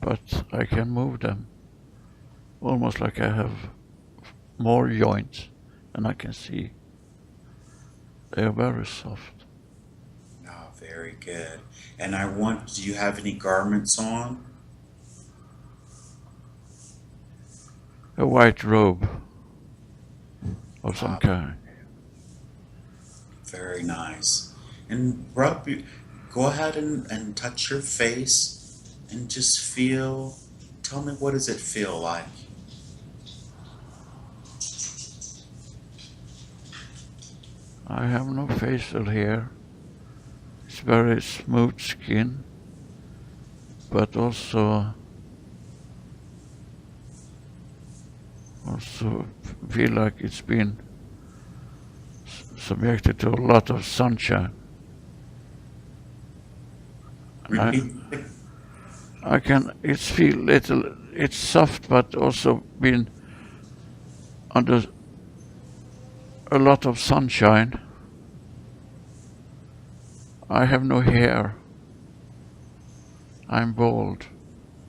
but I can move them almost like I have more joints than I can see. They are very soft. Oh, very good. And do you have any garments on? A white robe of some Ah, kind. very nice. And go ahead and touch your face and just feel. Tell me, what does it feel like? I have no facial hair. It's very smooth skin, but also feel like it's been subjected to a lot of sunshine. And Repeat. I can, it's soft, but also been under a lot of sunshine. I have no hair. I'm bald.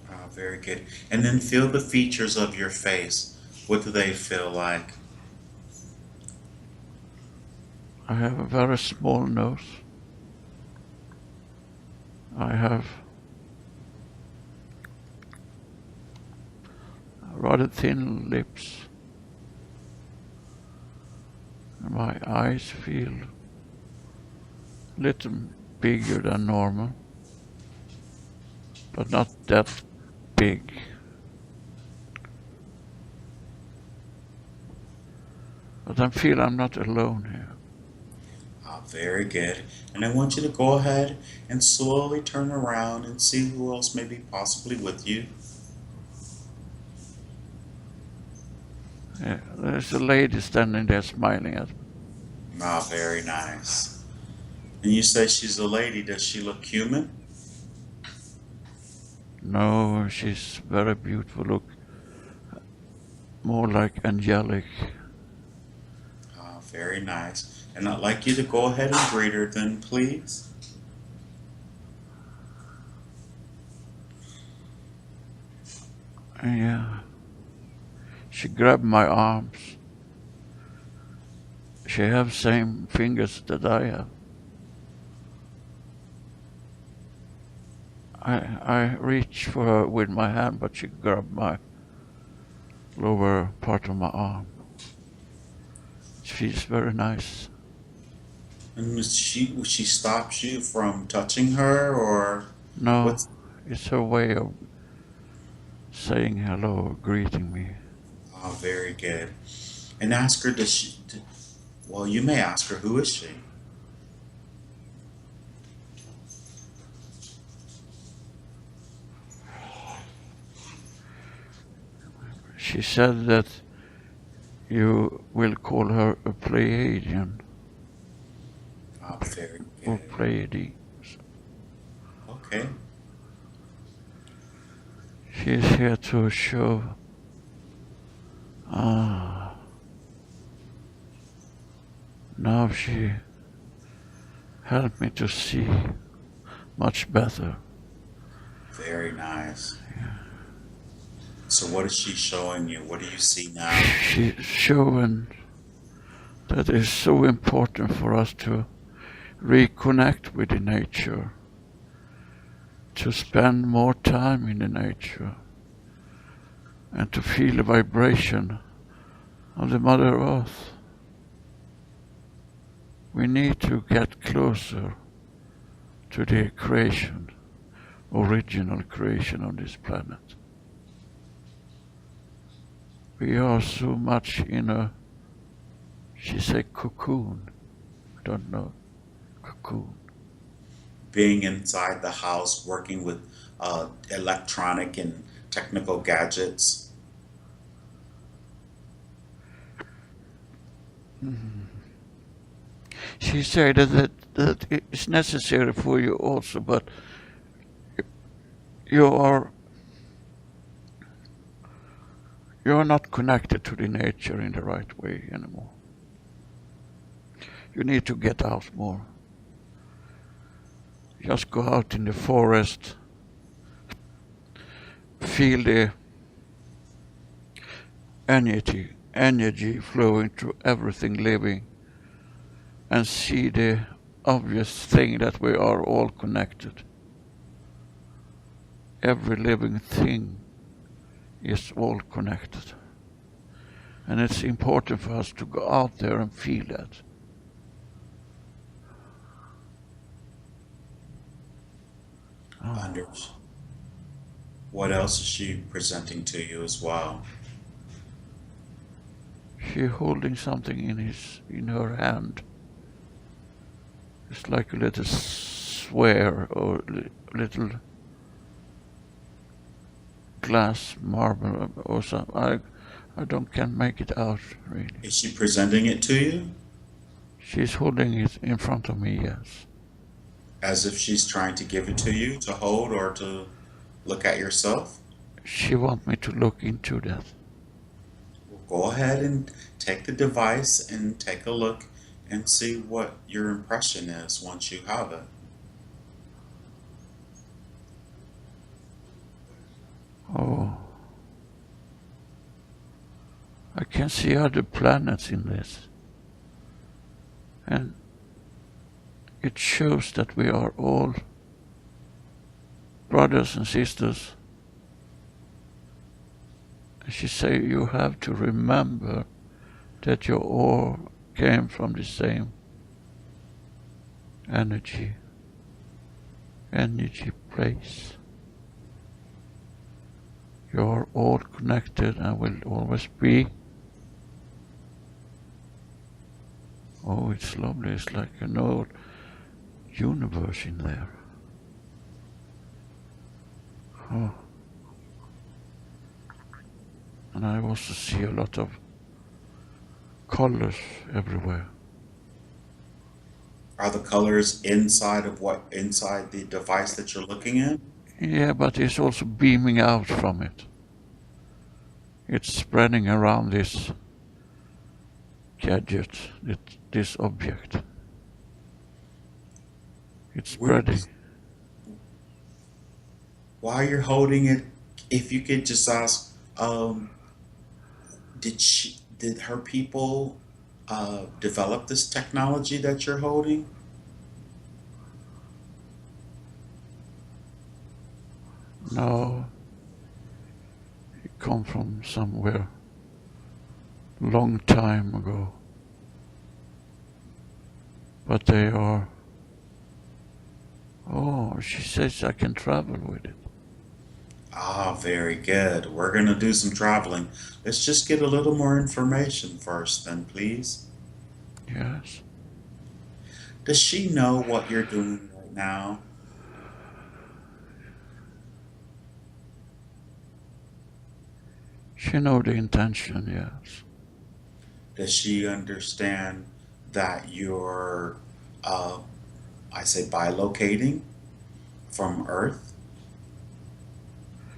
Oh, very good. And then feel the features of your face. What do they feel like? I have a very small nose. I have rather thin lips. My eyes feel a little bigger than normal, but not that big. But I feel I'm not alone here. Ah, very good. And I want you to go ahead and slowly turn around and see who else may be possibly with you. Yeah, there's a lady standing there smiling at me. Ah, very nice. And you say she's a lady. Does she look human? No, she's very beautiful. Look, more like angelic. Ah, very nice. And I'd like you to go ahead and greet her then, please. Yeah, she grabbed my arms. She have same fingers that I have. I reached for her with my hand, but she grabbed my lower part of my arm. It feels very nice. And she stops you from touching her, or No, what's? it's her way of saying hello, greeting me. Oh, very good. And ask her, well, you may ask her, who is she? She said that you will call her a Pleiadian Oh, very or good. Pleiadi. Okay. She is here to show. Ah, now she helped me to see much better. Very nice. So what is she showing you? What do you see now? She's showing that it's so important for us to reconnect with the nature, to spend more time in the nature, and to feel the vibration of the Mother Earth. We need to get closer to the creation, original creation on this planet. We are so much in a, she said cocoon, I don't know, cocoon. Being inside the house, working with electronic and technical gadgets. Mhm. She said that it's necessary for you also, but you are you are not connected to the nature in the right way anymore. You need to get out more. Just go out in the forest, feel the energy flowing through everything living, and see the obvious thing that we are all connected. Every living thing is all connected. And it's important for us to go out there and feel that. Anders, what else is she presenting to you as well? She's holding something in her hand. It's like a little sphere or little glass marble or something. I can't make it out really. Is she presenting it to you? She's holding it in front of me, yes. As if she's trying to give it to you to hold or to look at yourself? She wants me to look into that. Well, go ahead and take the device and take a look and see what your impression is once you have it. Oh. I can see other planets in this. And it shows that we are all brothers and sisters. And she said, you have to remember that you all came from the same energy place. You're all connected and will always be. Oh, it's lovely. It's like an old universe in there. Oh. And I also see a lot of colors everywhere. Are the colors inside the device that you're looking at? Yeah, but it's also beaming out from it. It's spreading around this gadget, this object. It's spreading. While you're holding it, if you could just ask, did her people develop this technology that you're holding? No, it come from somewhere long time ago. But they are. Oh, she says I can travel with it. Ah, very good. We're going to do some traveling. Let's just get a little more information first, then, please. Yes. Does she know what you're doing right now? She know the intention, yes. Does she understand that you're, I say, bilocating from Earth?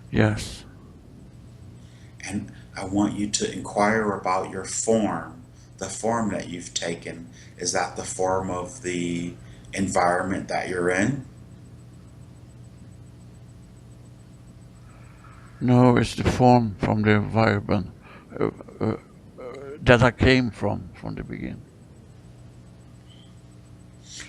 Yes. And I want you to inquire about your form, the form that you've taken. Is that the form of the environment that you're in? No, it's the form from the environment that I came from the beginning.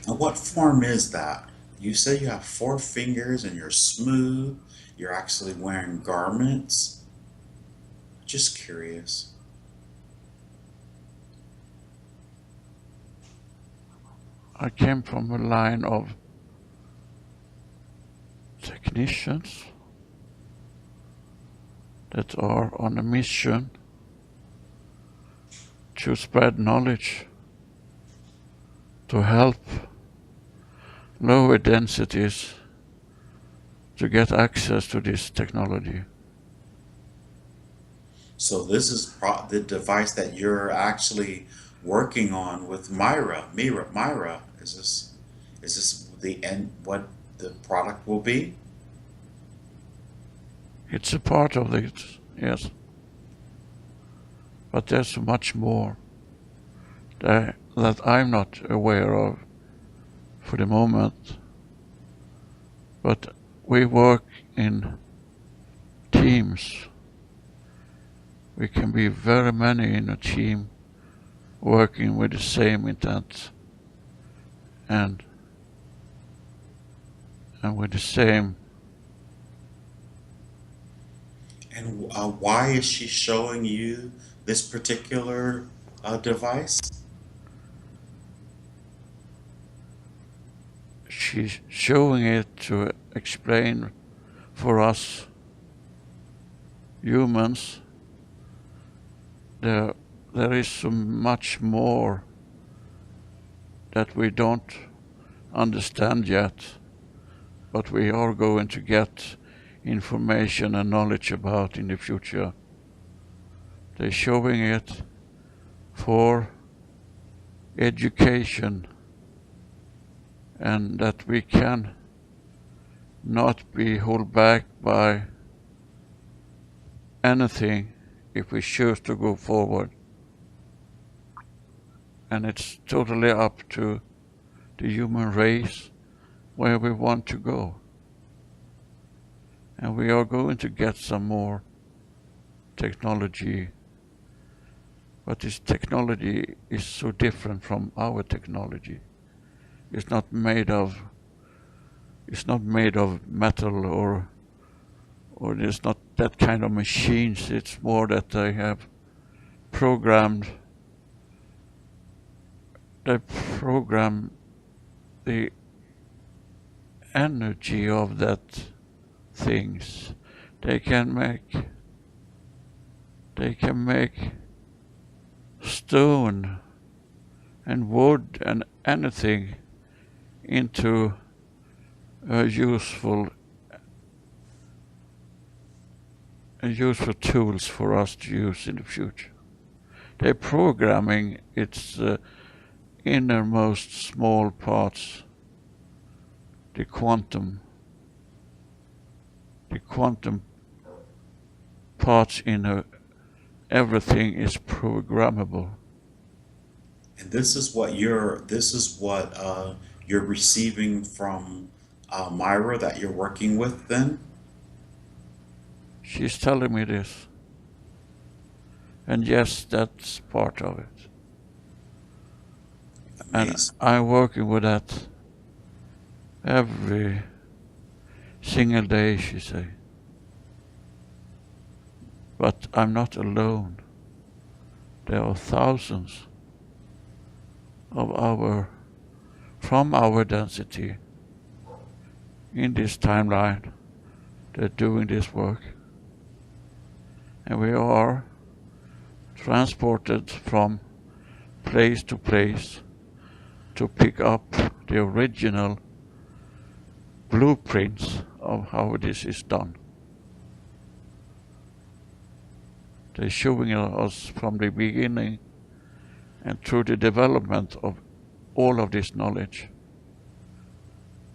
And what form is that? You say you have 4 fingers and you're smooth. You're actually wearing garments. Just curious. I came from a line of technicians that are on a mission to spread knowledge, to help lower densities to get access to this technology. So this is the device that you're actually working on with Myra. Myra, is this the end? What the product will be? It's a part of it, yes. But there's much more that I'm not aware of for the moment. But we work in team teams. We can be very many in a team working with the same intent and with the same. And why is she showing you this particular device? She's showing it to explain for us humans there is so much more that we don't understand yet, but we are going to get information and knowledge about in the future. They're showing it for education, and that we can not be held back by anything if we choose to go forward. And it's totally up to the human race where we want to go. And we are going to get some more technology, but this technology is so different from our technology. It's not made of metal or there's not that kind of machines. It's more that they have programmed. They program the energy of that things. They can make stone and wood and anything into useful tools for us to use in the future. They're programming its innermost small parts, the quantum parts in everything is programmable. And this is what you're receiving from Myra that you're working with then? She's telling me this. And yes, that's part of it. Amazing. And I'm working with that every single day, she say. But I'm not alone. There are thousands from our density in this timeline. They're doing this work. And we are transported from place to place to pick up the original blueprints of how this is done. They're showing us from the beginning and through the development of all of this knowledge.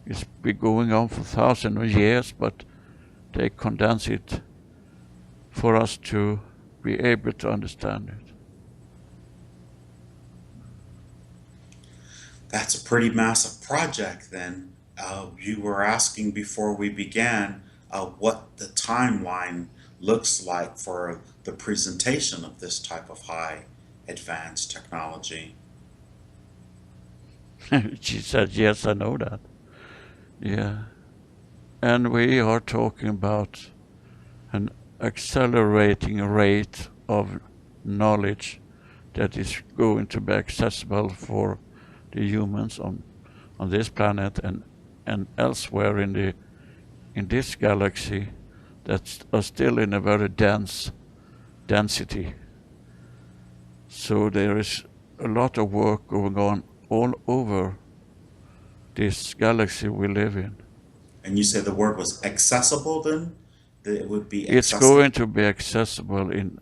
It's been going on for thousands of years, but they condense it for us to be able to understand it. That's a pretty massive project then. You were asking before we began what the timeline looks like for the presentation of this type of high advanced technology. She said, yes, I know that. Yeah. And we are talking about an accelerating rate of knowledge that is going to be accessible for the humans on this planet and elsewhere in this galaxy that are still in a very dense density. So there is a lot of work going on all over this galaxy we live in. And you said the word was accessible then? That it would be It's accessible? going to be accessible in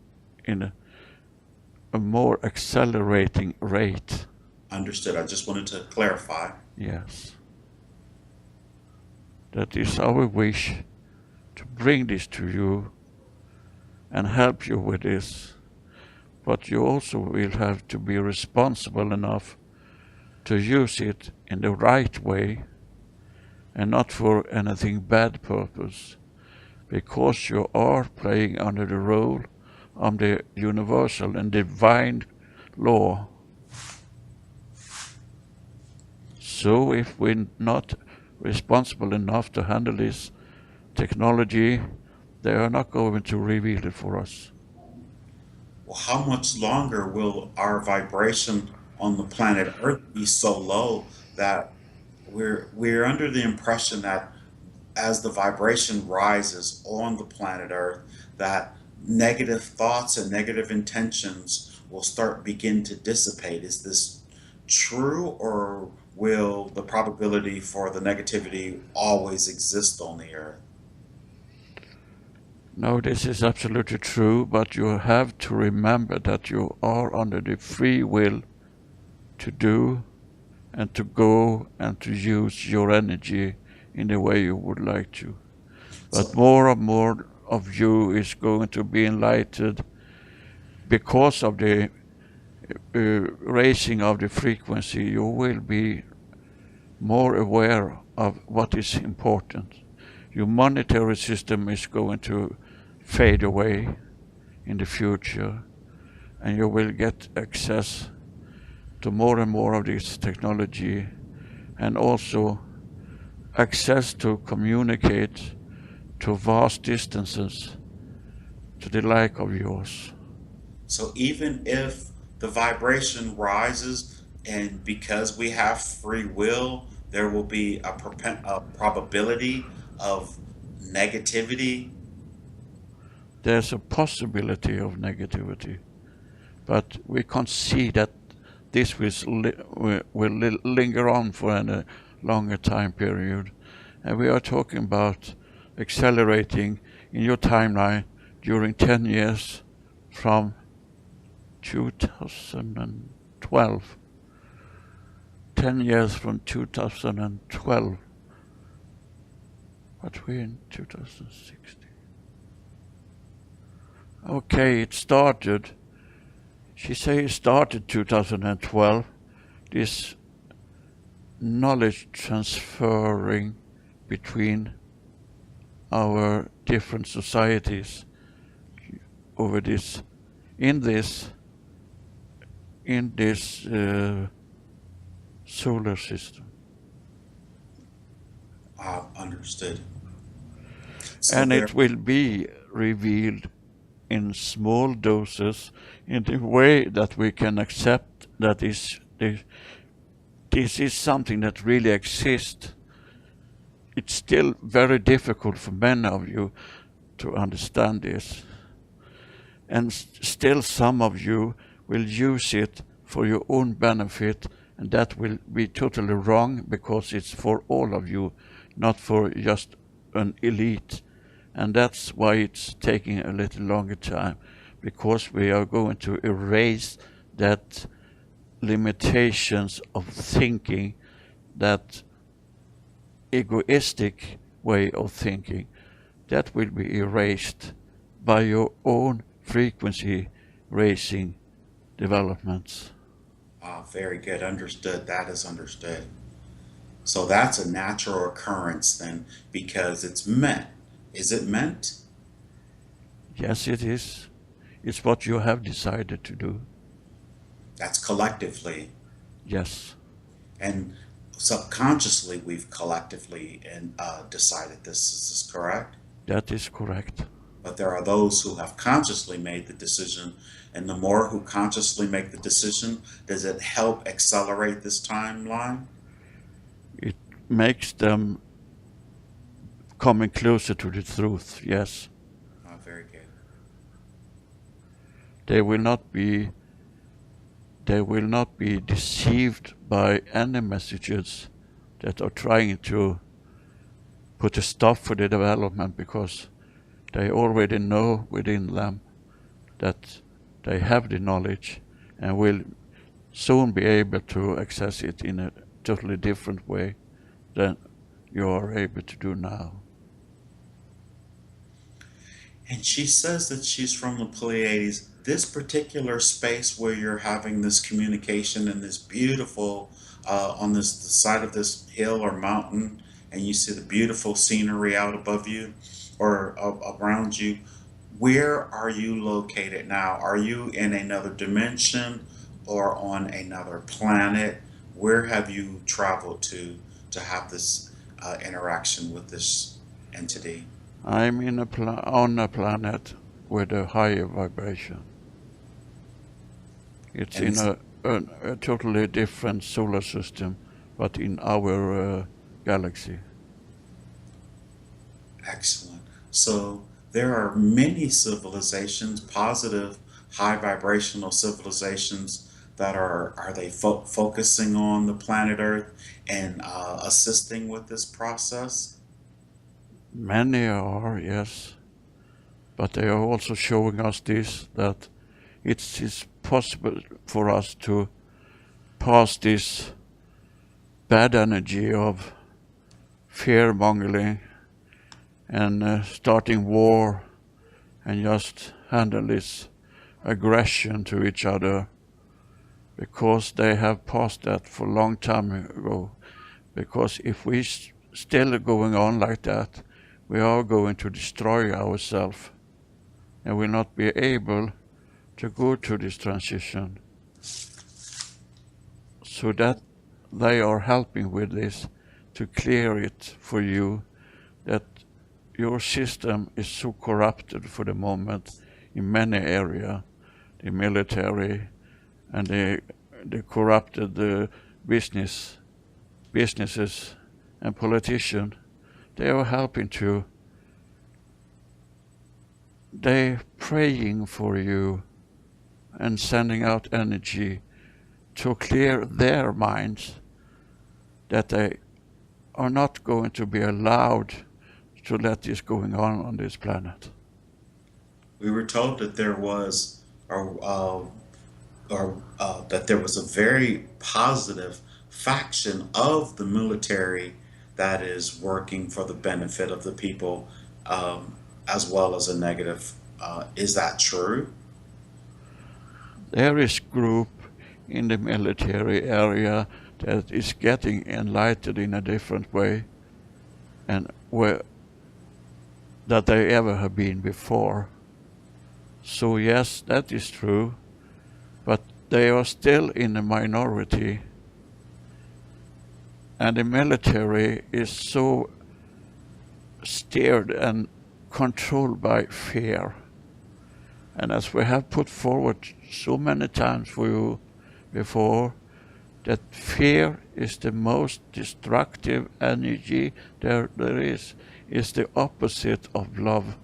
a more accelerating rate. Understood. I just wanted to clarify. Yes. That is our wish, to bring this to you and help you with this. But you also will have to be responsible enough to use it in the right way and not for anything bad purpose. because you are playing under the role of the universal and divine law. So if we're not responsible enough to handle this technology, they are not going to reveal it for us. Well, how much longer will our vibration on the planet Earth be so low that we're under the impression that as the vibration rises on the planet Earth, that negative thoughts and negative intentions will start begin to dissipate. Is this true, or will the probability for the negativity always exist on the Earth? No, this is absolutely true, but you have to remember that you are under the free will to do and to go and to use your energy in the way you would like to. But So, more and more of you is going to be enlightened because of the raising of the frequency. You will be more aware of what is important. Your monetary system is going to fade away in the future, and you will get access to more and more of this technology, and also access to communicate to vast distances to the like of yours. so even if the vibration rises, and because we have free will, there will be a probability of negativity. There's a possibility of negativity, but we can't see that this will linger on for a longer time period. And we are talking about accelerating in your timeline during 10 years from 2012. 10 years from 2012. But we're in 2016. Okay, it started. She say it started 2012. This knowledge transferring between our different societies over this in this solar system. Understood. So And there, it will be revealed in small doses in the way that we can accept that this is something that really exists. It's still very difficult for many of you to understand this. And still some of you will use it for your own benefit, and that will be totally wrong, because it's for all of you, not for just an elite. And that's why it's taking a little longer time, because we are going to erase that limitations of thinking, that egoistic way of thinking. That will be erased by your own frequency raising developments. very good. Understood. That is understood. So that's a natural occurrence then, because it's meant. Is it meant? Yes, it is. It's what you have decided to do. That's collectively. Yes, And subconsciously, we've collectively and decided this. Is this correct? that is correct. But there are those who have consciously made the decision, and the more who consciously make the decision, does it help accelerate this timeline? It makes them coming closer to the truth, yes. Very good. They will not be deceived by any messages that are trying to put a stop for the development, because they already know within them that they have the knowledge and will soon be able to access it in a totally different way than you are able to do now. And she says that she's from the Pleiades. This particular space where you're having this communication in this beautiful, on this the side of this hill or mountain, and you see the beautiful scenery out above you. or around you. Where are you located now? Are you in another dimension or on another planet? Where have you traveled to have this interaction with this entity? I'm on a planet with a higher vibration. It's And in a totally different solar system, but in our galaxy. excellent. So there are many civilizations, positive, high vibrational civilizations that are they focusing on the planet Earth and assisting with this process? Many are, yes, but they are also showing us that it is possible for us to pass this bad energy of fear mongering and starting war and just handle this aggression to each other, because they have passed that for a long time ago. Because if we still going on like that, we are going to destroy ourselves and will not be able to go to this transition. So that they are helping with this to clear it for you, that your system is so corrupted for the moment in many areas, the military and the corrupted businesses and politicians. They are helping to, they praying for you and sending out energy to clear their minds, that they are not going to be allowed to let this going on this planet. We were told that there was, that there was a very positive faction of the military that is working for the benefit of the people, as well as a negative. Is that true? There is group in the military area that is getting enlightened in a different way and where that they ever have been before. So yes, that is true, but they are still in a minority, and the military is so steered and controlled by fear. And as we have put forward so many times for you before, that fear is the most destructive energy there is the opposite of love.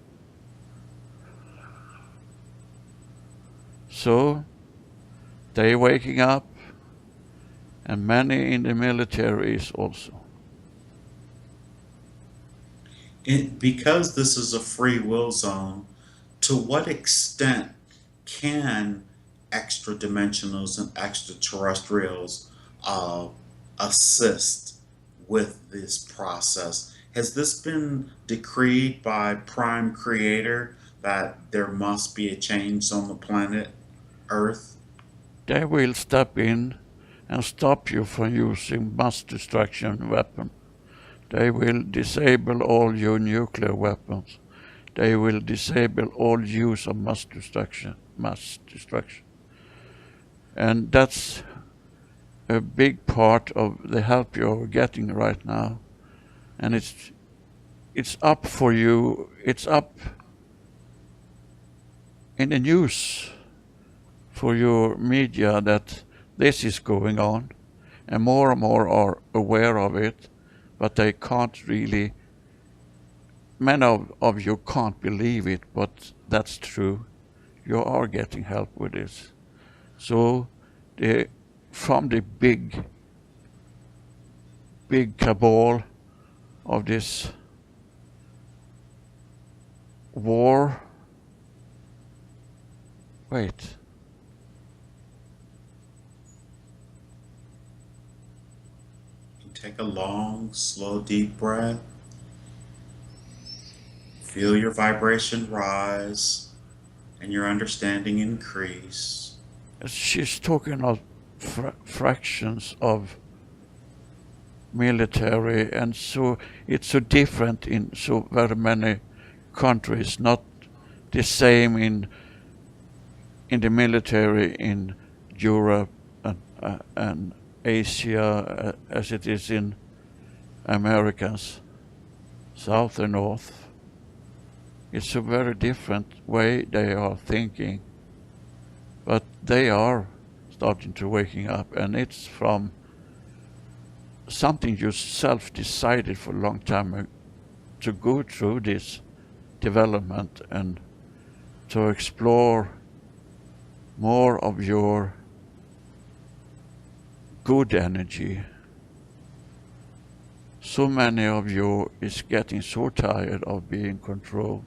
So they waking up, and many in the military is also. Because this is a free will zone, to what extent can extra dimensionals and extraterrestrials uh, assist with this process? Has this been decreed by Prime Creator that there must be a change on the planet Earth? They will step in and stop you from using mass destruction weapons. They will disable all your nuclear weapons. They will disable all use of mass destruction. And that's a big part of the help you're getting right now. And it's up for you, it's up in the news for your media that this is going on, and more are aware of it, but they can't really, many of you can't believe it, but that's true. You are getting help with this. So from the big cabal of this war, wait, Take a long, slow, deep breath. Feel your vibration rise and your understanding increase. she's talking of fractions of military, and so it's so different in so very many countries, not the same in the military in Europe and Asia as it is in Americans, South and North. It's a very different way they are thinking, but they are starting to waking up, and it's from something you self-decided for a long time to go through this development and to explore more of your good energy. So many of you is getting so tired of being controlled.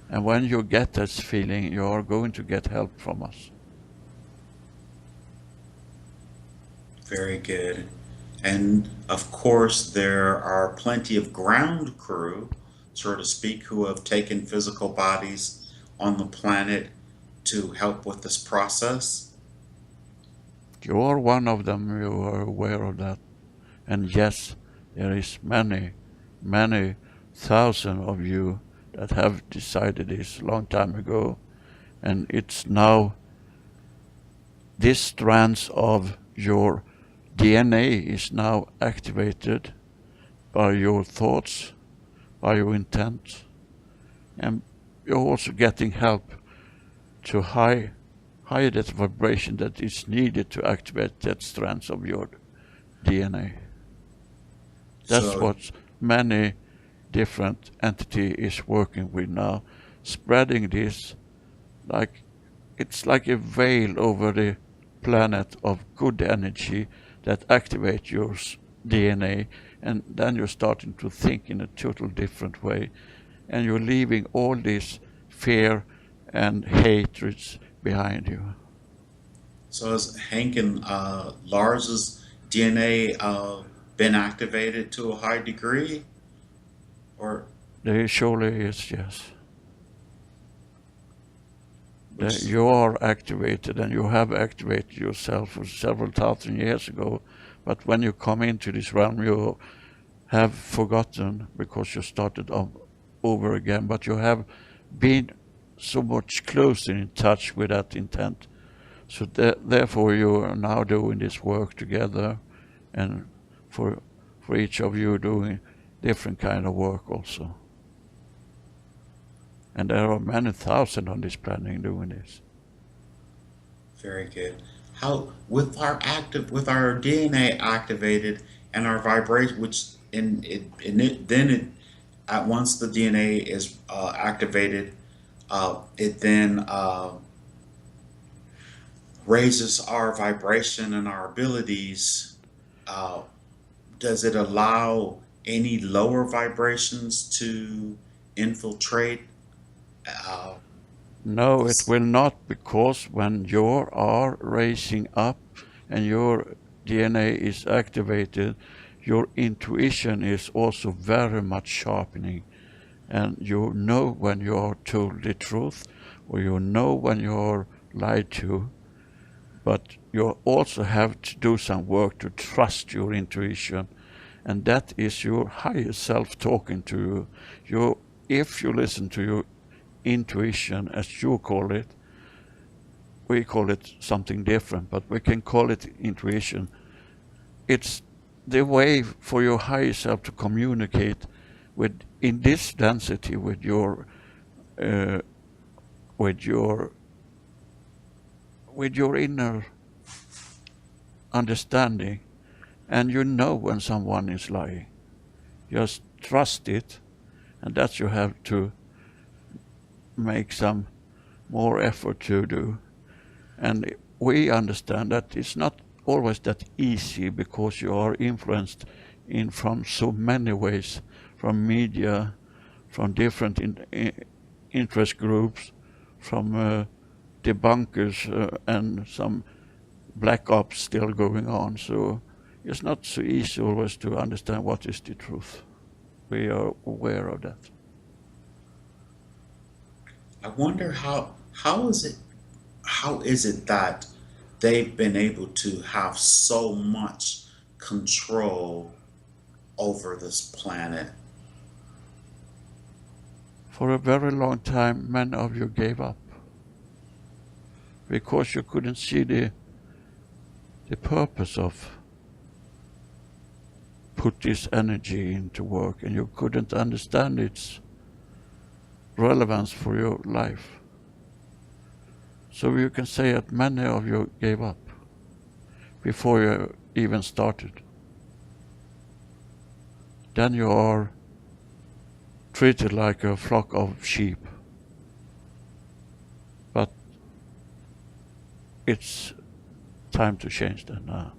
And when you get this feeling, you are going to get help from us. Very good. And of course, there are plenty of ground crew, so to speak, who have taken physical bodies on the planet to help with this process. You are one of them, you are aware of that. And yes, there is many, many thousands of you that have decided this a long time ago. And it's now this strands of your DNA is now activated by your thoughts, by your intent, and you're also getting help to higher that vibration that is needed to activate that strands of your DNA. That's So, what many different entity is working with now, spreading this like it's like a veil over the planet of good energy that activate your DNA, and then you're starting to think in a total different way, and you're leaving all this fear and hatreds behind you. so has Hank and Lars's DNA been activated to a high degree, or There surely is, yes. which? You are activated, and you have activated yourself for several thousand years ago, but when you come into this realm, you have forgotten because you started over again, but you have been so much closer in touch with that intent. So therefore you are now doing this work together, and for each of you doing different kind of work also. And there are many thousand on this planet doing this. Very good. How with our DNA activated and our vibration, which in it then it at once the DNA is activated, it then raises our vibration and our abilities. Uh, does it allow any lower vibrations to infiltrate? Uh, No, it this? will not, because when you are raising up and your DNA is activated, your intuition is also very much sharpening, and you know when you are told the truth, or you know when you are lied to, but you also have to do some work to trust your intuition, and that is your higher self talking to you. If you listen to your intuition, as you call it, we call it something different, but we can call it intuition. It's the way for your higher self to communicate with in this density with your uh, with your inner understanding, and you know when someone is lying. Just trust it, and that you have to make some more effort to do. And we understand that it's not always that easy, because you are influenced in from so many ways, from media, from different interest groups, from debunkers, and some black ops still going on. So it's not so easy always to understand what is the truth. We are aware of that. I wonder how is it that they've been able to have so much control over this planet? For a very long time, many of you gave up because you couldn't see the purpose of put this energy into work, and you couldn't understand its relevance for your life. So you can say that many of you gave up before you even started. Then you are treated like a flock of sheep. But it's time to change that now,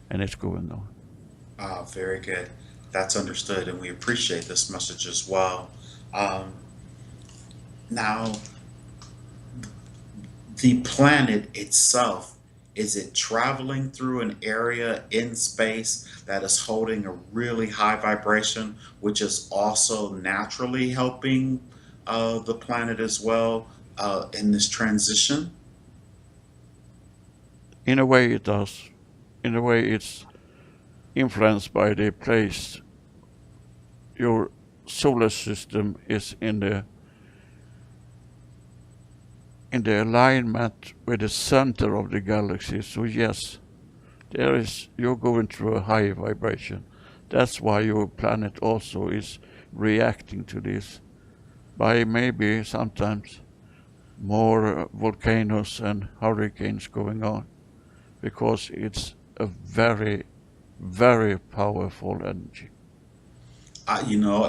and it's going on. Very good. That's understood, and we appreciate this message as well. Um, Now, the planet itself, is it traveling through an area in space that is holding a really high vibration, which is also naturally helping the planet as well in this transition? In a way it does. In a way it's influenced by the place your solar system is in the alignment with the center of the galaxy. So yes, you're going through a high vibration. That's why your planet also is reacting to this by maybe sometimes more volcanoes and hurricanes going on, because it's a very, very powerful energy.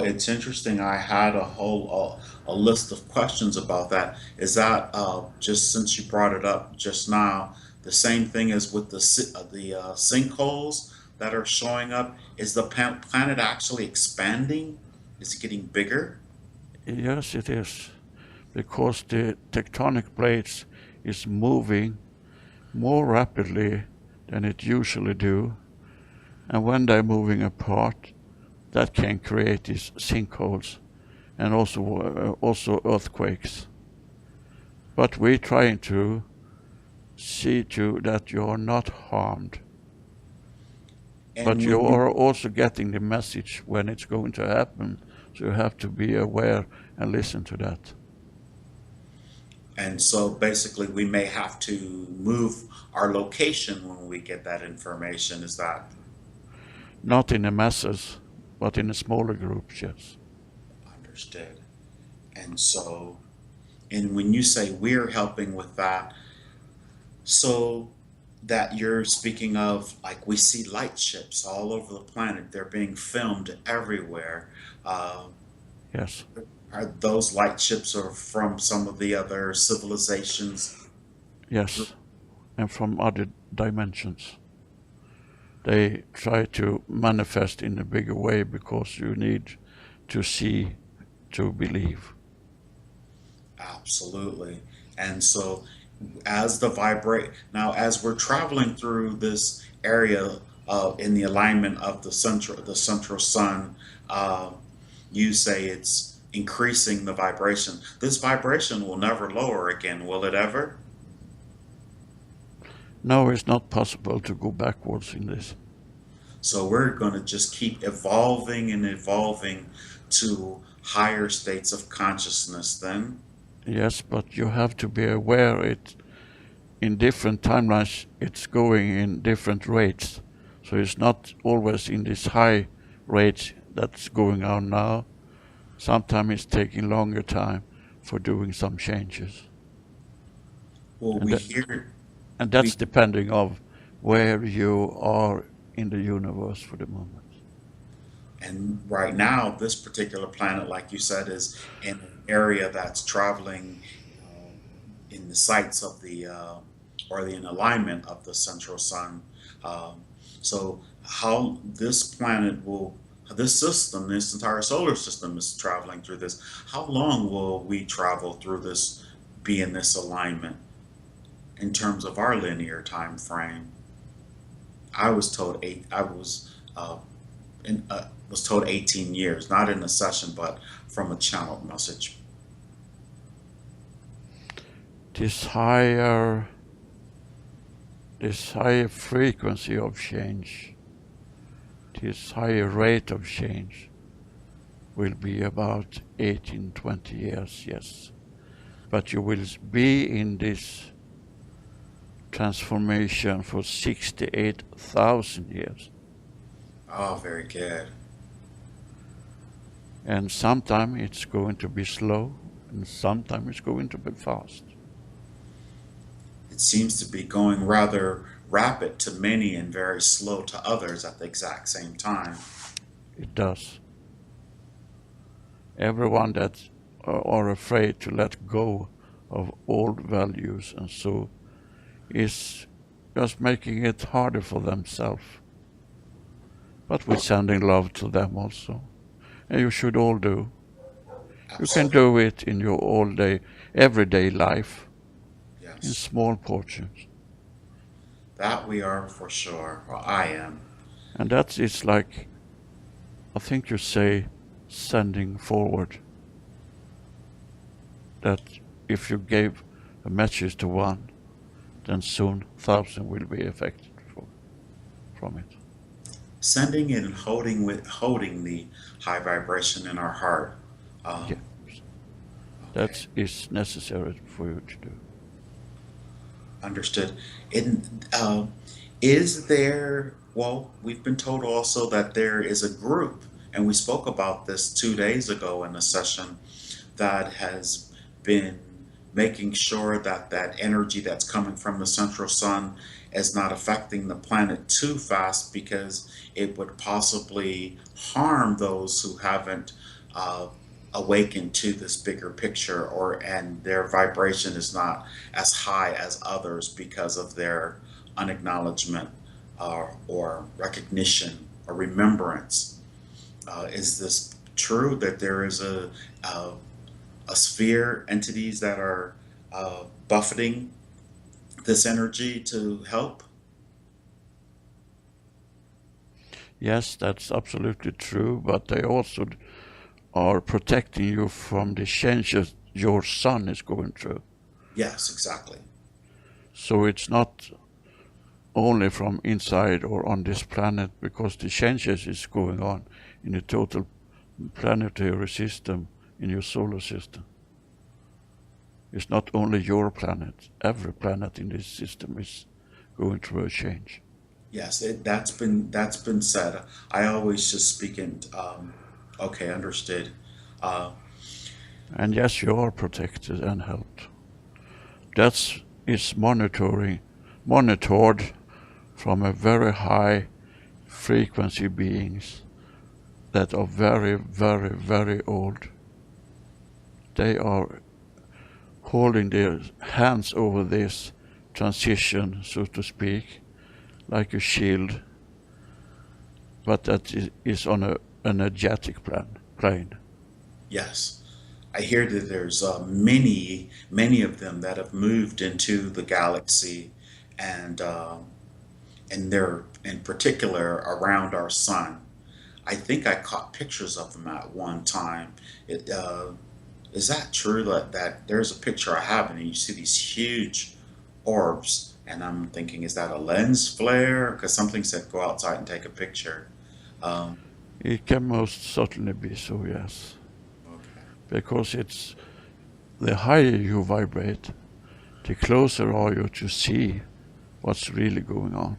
It's interesting. I had a list of questions about that. Is that just since you brought it up just now, the same thing as with the sinkholes that are showing up? Is the planet actually expanding? Is it getting bigger? Yes, it is, because the tectonic plates is moving more rapidly than it usually do, and when they're moving apart, that can create these sinkholes and also earthquakes. But we're trying to see to that you are not harmed. But And you when are also getting the message when it's going to happen, so you have to be aware and listen to that. and so basically we may have to move our location when we get that information. Is that Not in the masses, but in a smaller groups, yes. understood? And so, and when you say we're helping with that, so that you're speaking of, like, we see light ships all over the planet, they're being filmed everywhere. Uh, Yes. are those light ships are from some of the other civilizations? Yes. And from other dimensions. They try to manifest in a bigger way because you need to see to believe. Absolutely. And so as the vibrate now, as we're traveling through this area in the alignment of the central sun, uh, you say it's increasing the vibration. This vibration will never lower again, will it ever? No, it's not possible to go backwards in this. So we're going to just keep evolving and evolving to higher states of consciousness then. Yes, but you have to be aware it in different timelines it's going in different rates. So it's not always in this high rate that's going on now. Sometimes it's taking longer time for doing some changes. Well, And we that, hear and we that's depending of where you are in the universe for the moment. And right now, this particular planet, like you said, is in an area that's traveling in the sights of the or the in alignment of the central sun. Um, so, how this planet will, this system, this entire solar system is traveling through this. How long will we travel through this, be in this alignment in terms of our linear time frame? I was told eight. I was told 18 years, not in a session, but from a channeled message. This higher this higher frequency of change, this higher rate of change, will be about 18, 20 years, yes. But you will be in this transformation for 68,000 years. Oh, very good. And sometime it's going to be slow, and sometime it's going to be fast. It seems to be going rather rapid to many and very slow to others at the exact same time. It does. Everyone that are afraid to let go of old values and so is just making it harder for themselves. But we're sending love to them also. And you should all do. You can Absolutely. do it in your everyday life, in Yes. small portions. That we are for sure. Well, I am. And that is like, I think you say, sending forward. That if you gave a message to one, then soon 1,000 will be affected from it. Sending it and holding the high vibration in our heart. Yeah, Okay. that is necessary for you to do. Understood. And is there, well, we've been told also that there is a group, and we spoke about this 2 days ago in a session, that has been making sure that that energy that's coming from the central sun is not affecting the planet too fast because it would possibly harm those who haven't uh, awakened to this bigger picture, or and their vibration is not as high as others because of their unacknowledgement or recognition or remembrance. Is this true that there is a, a sphere entities that are buffeting this energy to help? Yes, that's absolutely true, but they also are protecting you from the changes your sun is going through. Yes, exactly. So it's not only from inside or on this planet, because the changes is going on in the total planetary system in your solar system. It's not only your planet. Every planet in this system is going through a change. Yes, that's been said. I always just speak in. Okay, understood. Uh, And yes, you are protected and helped. That is monitored from a very high frequency beings that are very, very, very old. They are holding their hands over this transition, so to speak, like a shield, but that is on an energetic plane. yes, I hear that there's many of them that have moved into the galaxy, and they're in particular around our sun. I think I caught pictures of them at one time. It is that true that there's a picture I have and you see these huge orbs, and I'm thinking, is that a lens flare? Because something said go outside and take a picture. Um, It can most certainly be so, yes, okay. because it's the higher you vibrate, the closer are you to see what's really going on.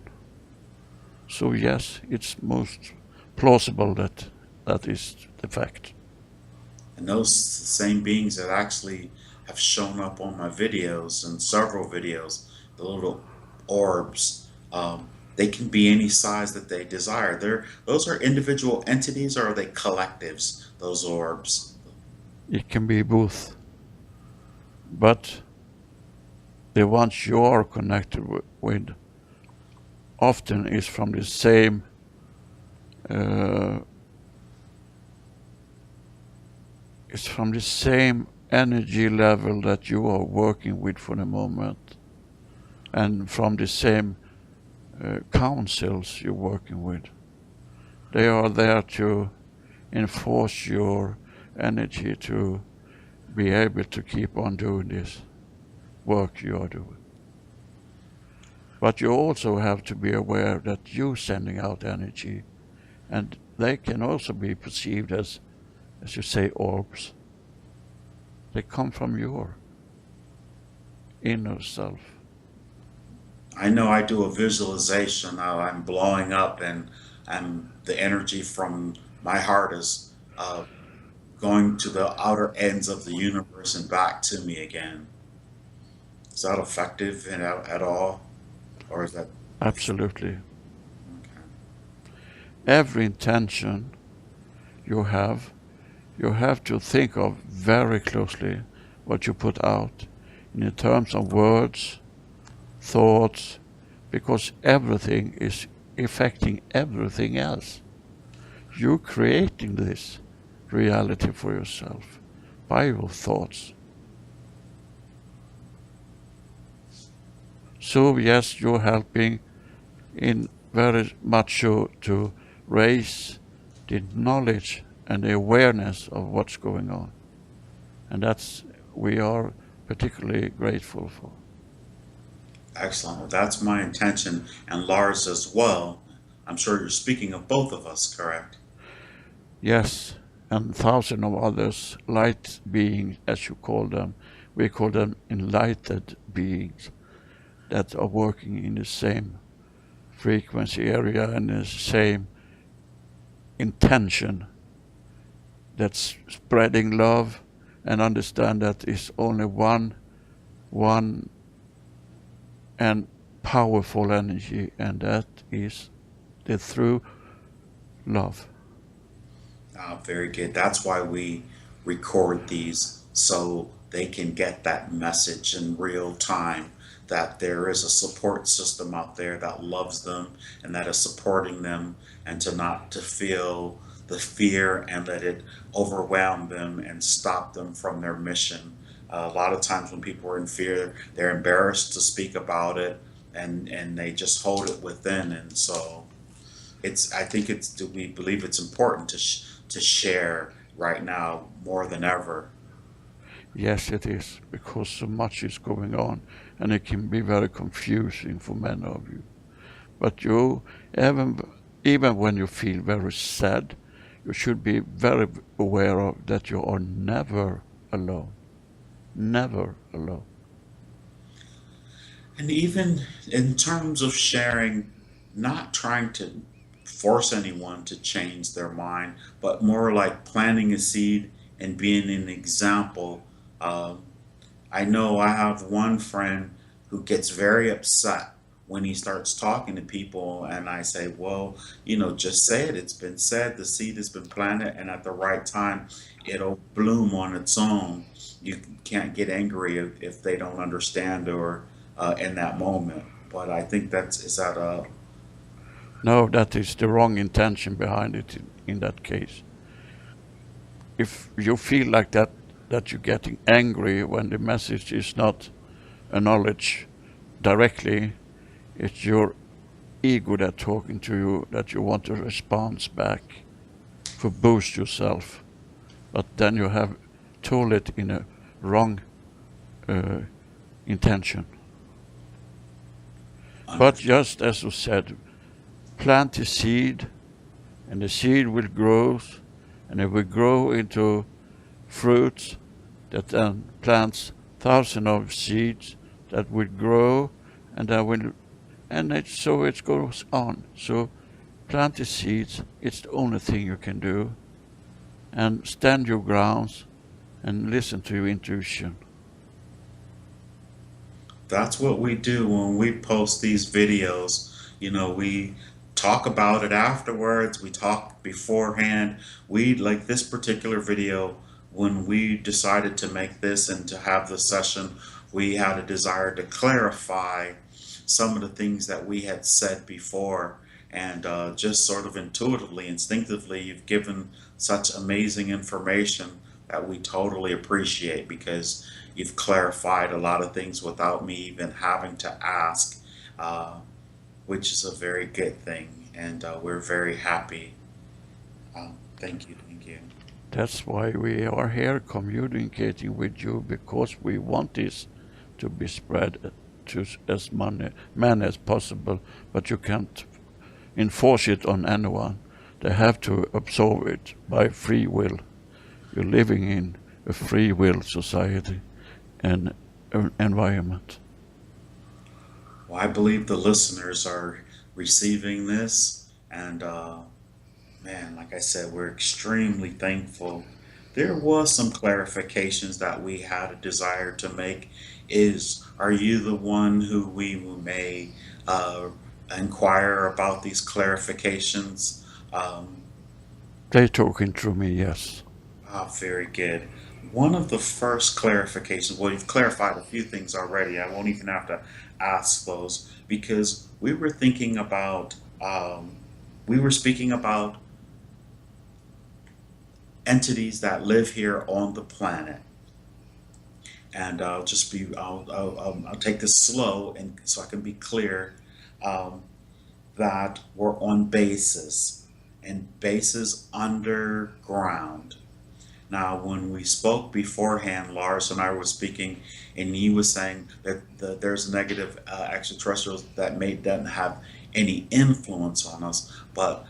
So yes, it's most plausible that that is the fact. And those same beings that actually have shown up on my videos and several videos, the little orbs, they can be any size that they desire. Those are individual entities, or are they collectives, those orbs? It can be both, but the ones you are connected with often is from the same uh, it's from the same energy level that you are working with for the moment, and from the same councils you're working with. They are there to enforce your energy to be able to keep on doing this work you are doing. But you also have to be aware that you're sending out energy, and they can also be perceived as as you say, orbs. They come from your inner self. I know I do a visualization. I'm blowing up, and the energy from my heart is going to the outer ends of the universe and back to me again. Is that effective at all, or is that Absolutely. okay? Every intention you have to think of very closely what you put out in terms of words, thoughts, because everything is affecting everything else. You're creating this reality for yourself by your thoughts. So yes, you're helping in very much so to raise the knowledge and the awareness of what's going on. And that's we are particularly grateful for. Excellent. Well, that's my intention, and Lars as well. I'm sure you're speaking of both of us, correct? Yes, and thousands of others, light beings, as you call them, we call them enlightened beings that are working in the same frequency area and the same intention, that's spreading love, and understand that is only one and powerful energy, and that is the true love. Very good. That's why we record these so they can get that message in real time that there is a support system out there that loves them and that is supporting them, and to not to feel the fear and let it overwhelm them and stop them from their mission. A lot of times when people are in fear, they're embarrassed to speak about it, and they just hold it within. And so I think we believe it's important to share right now more than ever. Yes, it is, because so much is going on, and it can be very confusing for many of you. But you, even when you feel very sad, you should be very aware of that you are never alone. Never alone. And even in terms of sharing, not trying to force anyone to change their mind, but more like planting a seed and being an example. Um, I know I have one friend who gets very upset when he starts talking to people, and I say, well, just say it. It's been said, the seed has been planted, and at the right time, it'll bloom on its own. You can't get angry if they don't understand or in that moment. But I think is that a No, that is the wrong intention behind it in that case. If you feel like that you're getting angry when the message is not acknowledged directly, it's your ego that's talking to you, that you want a response back to boost yourself. But then you have told it in a wrong intention. But just as you said, plant the seed, and the seed will grow, and it will grow into fruits that then plants thousands of seeds that will grow, and so it goes on. So plant the seeds. It's the only thing you can do, and stand your grounds and listen to your intuition. That's what we do when we post these videos. We talk about it afterwards, we talk beforehand. We, like this particular video, when we decided to make this and to have the session, we had a desire to clarify some of the things that we had said before. And just sort of intuitively, instinctively, you've given such amazing information that we totally appreciate, because you've clarified a lot of things without me even having to ask, which is a very good thing. And we're very happy. Thank you. Thank you. That's why we are here communicating with you, because we want this to be spread to as many as possible, but you can't enforce it on anyone. They have to absorb it by free will. You're living in a free will society and environment. Well, I believe the listeners are receiving this, and man, like I said, we're extremely thankful. There was some clarifications that we had a desire to make. Are you the one who we may uh, inquire about these clarifications? Um, They're talking through me, yes. Very good. One of the first clarifications, well, you've clarified a few things already. I won't even have to ask those because we were speaking about entities that live here on the planet. And I'll take this slow and so I can be clear um, that we're on bases and bases underground. Now, when we spoke beforehand, Lars and I were speaking, and he was saying that there's negative extraterrestrials that may doesn't have any influence on us. But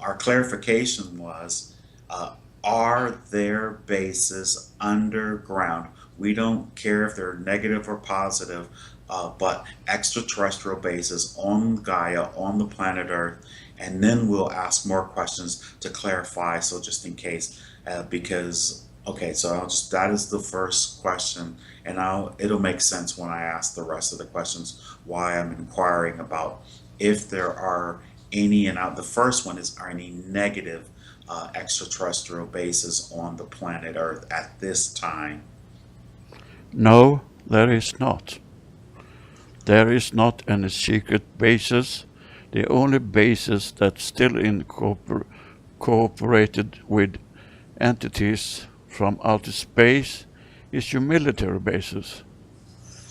our clarification was, uh, are there bases underground? We don't care if they're negative or positive, but extraterrestrial bases on Gaia, on the planet Earth, and then we'll ask more questions to clarify. So just in case because okay, so that is the first question, and it'll make sense when I ask the rest of the questions why I'm inquiring about if there are any. And the first one is, are any negative extraterrestrial bases on the planet Earth at this time? No, there is not. There is not any secret bases. The only bases that still cooperated with entities from outer space is your military bases.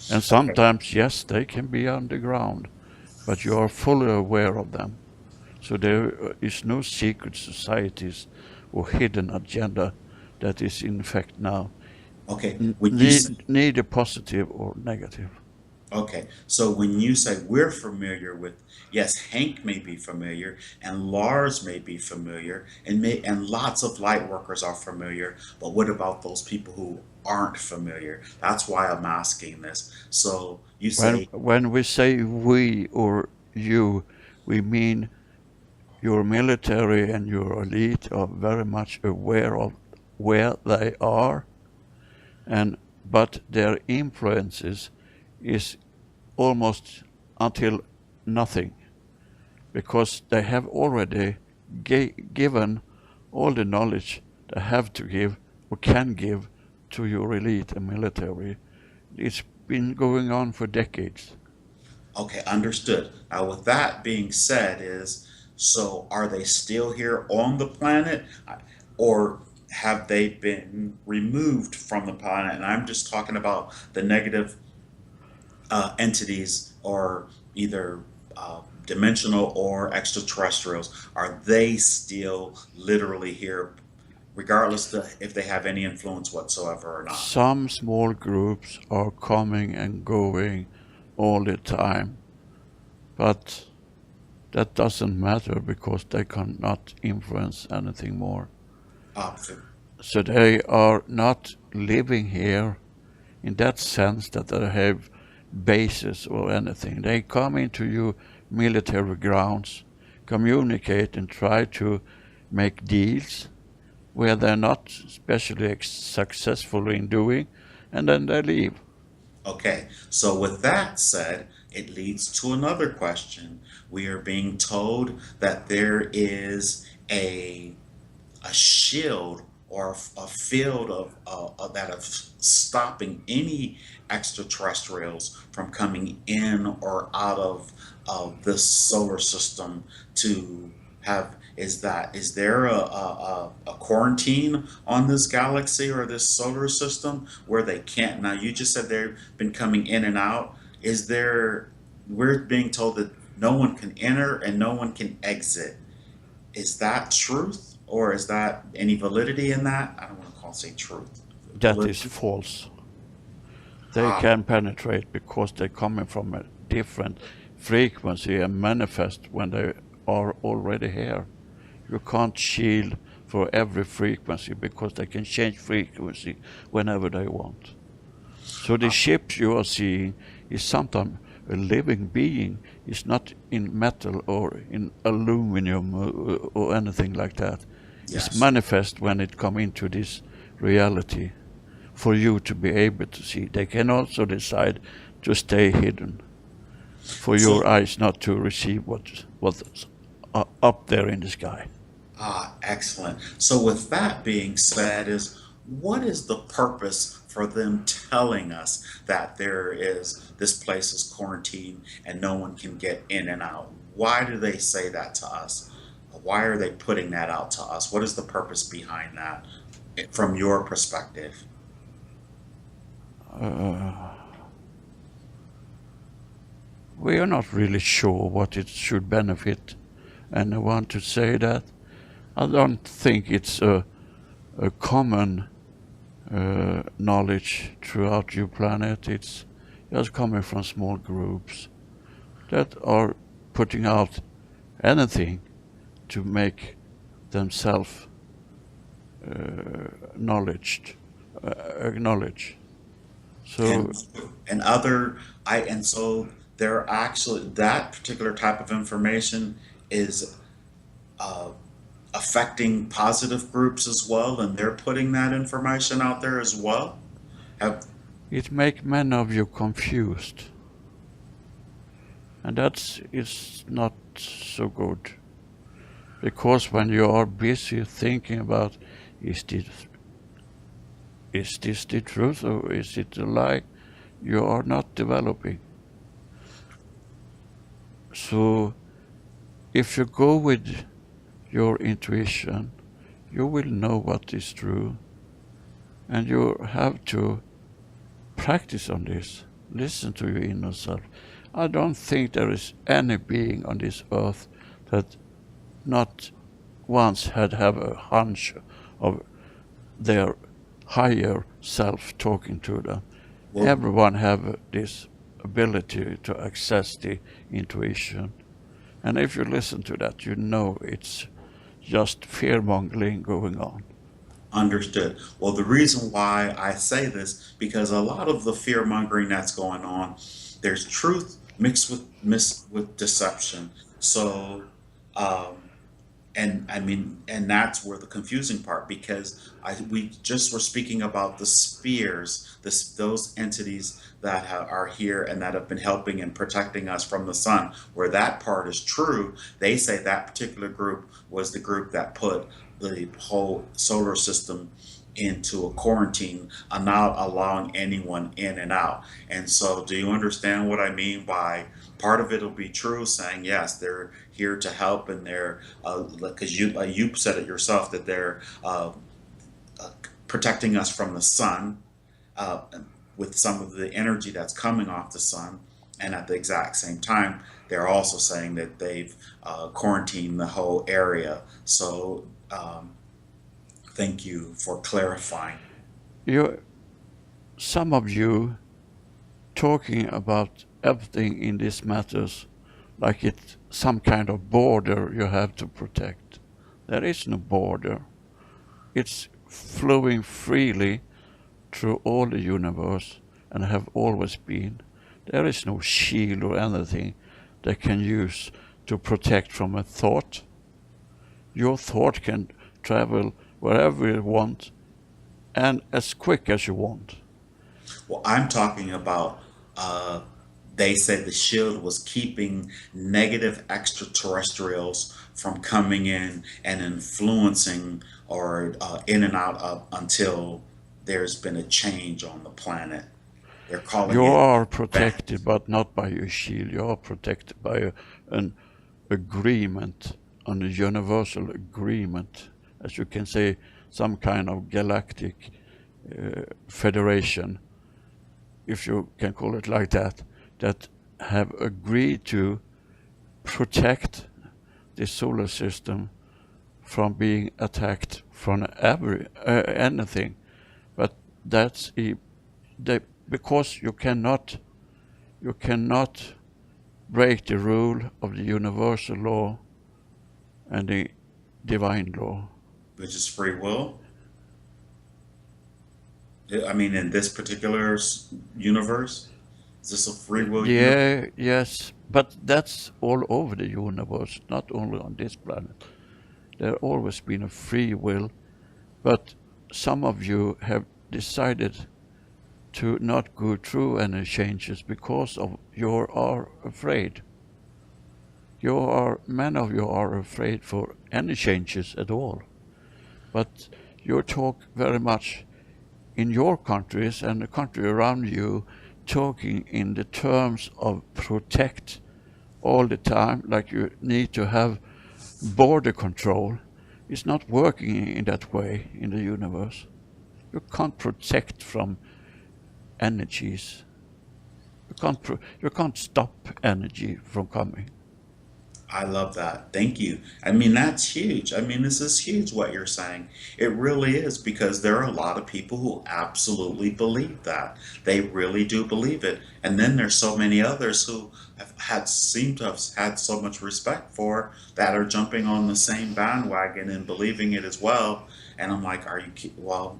And Okay, sometimes, yes, they can be underground, but you are fully aware of them. So there is no secret societies or hidden agenda that is in effect now, okay. When you say neither positive or negative. Okay, so when you say we're familiar with, yes, Hank may be familiar, and Lars may be familiar, and lots of light workers are familiar, but what about those people who aren't familiar? That's why I'm asking this. So you say, When we say we or you, we mean your military and your elite are very much aware of where they are, and but their influences is almost until nothing, because they have already given all the knowledge they have to give or can give to your elite and military. It's been going on for decades. okay, understood. Now, with that being said, so are they still here on the planet, or have they been removed from the planet? And I'm just talking about the negative entities, or either dimensional or extraterrestrials. Are they still literally here, regardless if they have any influence whatsoever or not? Some small groups are coming and going all the time, but that doesn't matter because they cannot influence anything more. Uh, So they are not living here in that sense that they have bases or anything. They come into your military grounds, communicate and try to make deals where they're not especially successful in doing, and then they leave. okay, so with that said, it leads to another question. We are being told that there is a shield or a field of stopping any extraterrestrials from coming in or out of this solar system to have. Is there a quarantine on this galaxy or this solar system where they can't? Now you just said they've been coming in and out. Is there? We're being told that no one can enter and no one can exit. Is that truth, or is that any validity in that? I don't want to say truth. That is false. They Ah, can penetrate because they're coming from a different frequency and manifest when they are already here. You can't shield for every frequency, because they can change frequency whenever they want. So the ship you are seeing is sometimes a living being. It's not in metal or in aluminum or anything like that. Yes. It's manifest when it come into this reality for you to be able to see. They can also decide to stay hidden for your eyes not to receive what's up there in the sky. Excellent. So with that being said, what is the purpose for them telling us that this place is quarantined and no one can get in and out? Why do they say that to us? Why are they putting that out to us? What is the purpose behind that from your perspective? We are not really sure what it should benefit anyone to say that. I don't think it's a common knowledge throughout your planet. It's just coming from small groups that are putting out anything to make themselves acknowledged. So And so they're actually, that particular type of information is affecting positive groups as well, and they're putting that information out there as well. It makes many of you confused, and it's not so good, because when you are busy thinking about is this the truth or is it a lie, you are not developing. So if you go with your intuition, you will know what is true, and you have to practice on this. Listen to your inner self. I don't think there is any being on this earth that not once had have a hunch of their higher self talking to them. Well, Everyone have this ability to access the intuition. And if you listen to that, you know it's just fear-mongering going on. Understood. Well, the reason why I say this, because a lot of the fear mongering that's going on, there's truth mixed with deception. So, um, and I mean, and that's where the confusing part, because we just were speaking about the spheres, those entities that are here and that have been helping and protecting us from the sun. Where that part is true, they say that particular group was the group that put the whole solar system into a quarantine, not allowing anyone in and out. And so, do you understand what I mean by part of it will be true, saying yes, they're here to help, and they're because you said it yourself that they're protecting us from the sun uh, with some of the energy that's coming off the sun, and at the exact same time, they're also saying that they've quarantined the whole area. So. Thank you for clarifying. Some of you talking about everything in these matters like it's some kind of border you have to protect. There is no border. It's flowing freely through all the universe and have always been. There is no shield or anything they can use to protect from a thought. Your thought can travel wherever you want and as quick as you want. Well, I'm talking about, they say the shield was keeping negative extraterrestrials from coming in and influencing or in and out of until there's been a change on the planet. They're calling You it are bad. protected, but not by your shield. You are protected by an agreement, on a universal agreement, as you can say, some kind of galactic federation, if you can call it like that, that have agreed to protect the solar system from being attacked from anything. But that's because you cannot break the rule of the universal law and the divine law. which is free will. I mean, in this particular universe, is this a free will universe? Yeah, yes, but that's all over the universe, not only on this planet. There always been a free will, but some of you have decided to not go through any changes because of you are afraid. Many of you are afraid for any changes at all. But you talk very much in your countries and the country around you, talking in the terms of protect all the time, like you need to have border control. It's not working in that way in the universe. You can't protect from energies. You can't stop energy from coming. I love that. Thank you. I mean, that's huge. I mean, this is huge what you're saying. It really is because there are a lot of people who absolutely believe that. They really do believe it. And then there's so many others who seem to have had so much respect for that are jumping on the same bandwagon and believing it as well. And I'm like, are you well,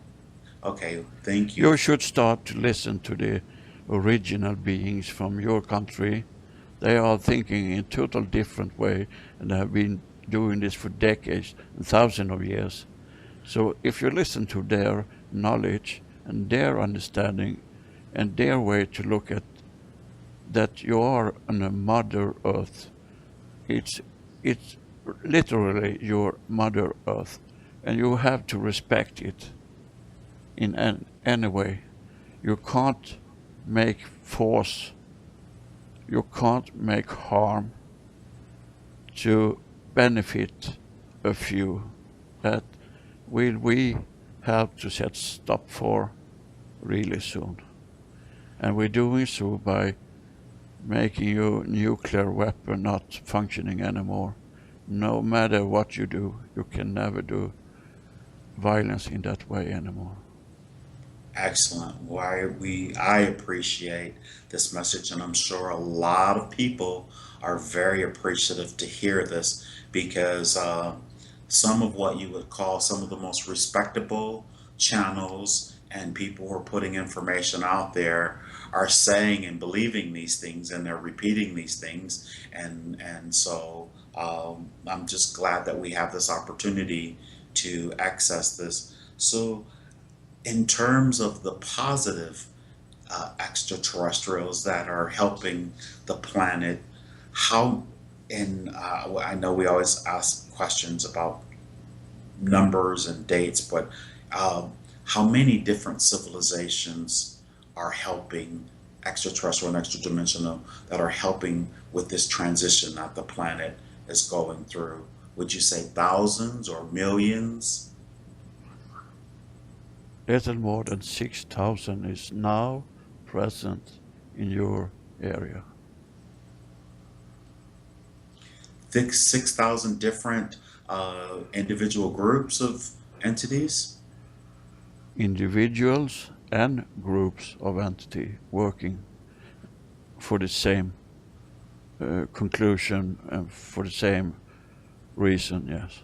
okay, thank you. You should start to listen to the original beings from your country. They are thinking in a total different way and have been doing this for decades and thousands of years. So if you listen to their knowledge and their understanding and their way to look at that you are on a Mother Earth, it's literally your Mother Earth, and you have to respect it in any way. You can't make force, you can't make harm to benefit a few. That will we have to set stop for really soon. And we're doing so by making your nuclear weapon not functioning anymore. No matter what you do, you can never do violence in that way anymore. Excellent. I appreciate this message, and I'm sure a lot of people are very appreciative to hear this because some of what you would call some of the most respectable channels and people who are putting information out there are saying and believing these things, and they're repeating these things, and so I'm just glad that we have this opportunity to access this. So in terms of the positive extraterrestrials that are helping the planet, how, and I know we always ask questions about numbers and dates, but how many different civilizations are helping extraterrestrial and extradimensional that are helping with this transition that the planet is going through? Would you say thousands or millions? Little more than 6,000 is now present in your area. 6,000 different individual groups of entities? Individuals and groups of entity working for the same conclusion and for the same reason, yes.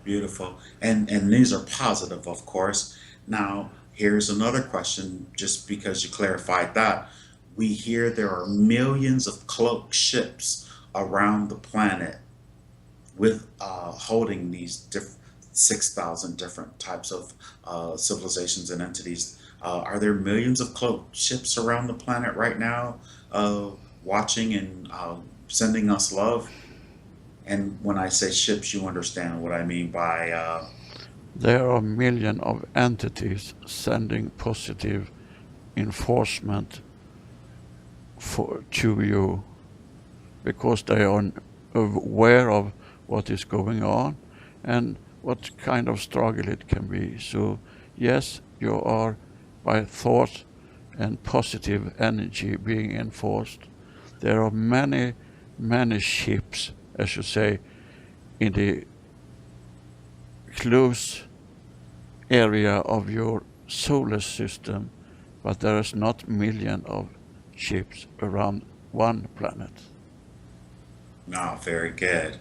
Beautiful. And these are positive, of course. Now, here's another question, just because you clarified that. We hear there are millions of cloaked ships around the planet with holding these 6,000 different types of civilizations and entities. Are there millions of cloaked ships around the planet right now watching and sending us love? And when I say ships, you understand what I mean by. There are millions of entities sending positive enforcement to you because they are aware of what is going on and what kind of struggle it can be. So yes, you are by thought and positive energy being enforced. There are many, many ships, I should say, in the close area of your solar system, but there is not millions of ships around one planet. No, very good.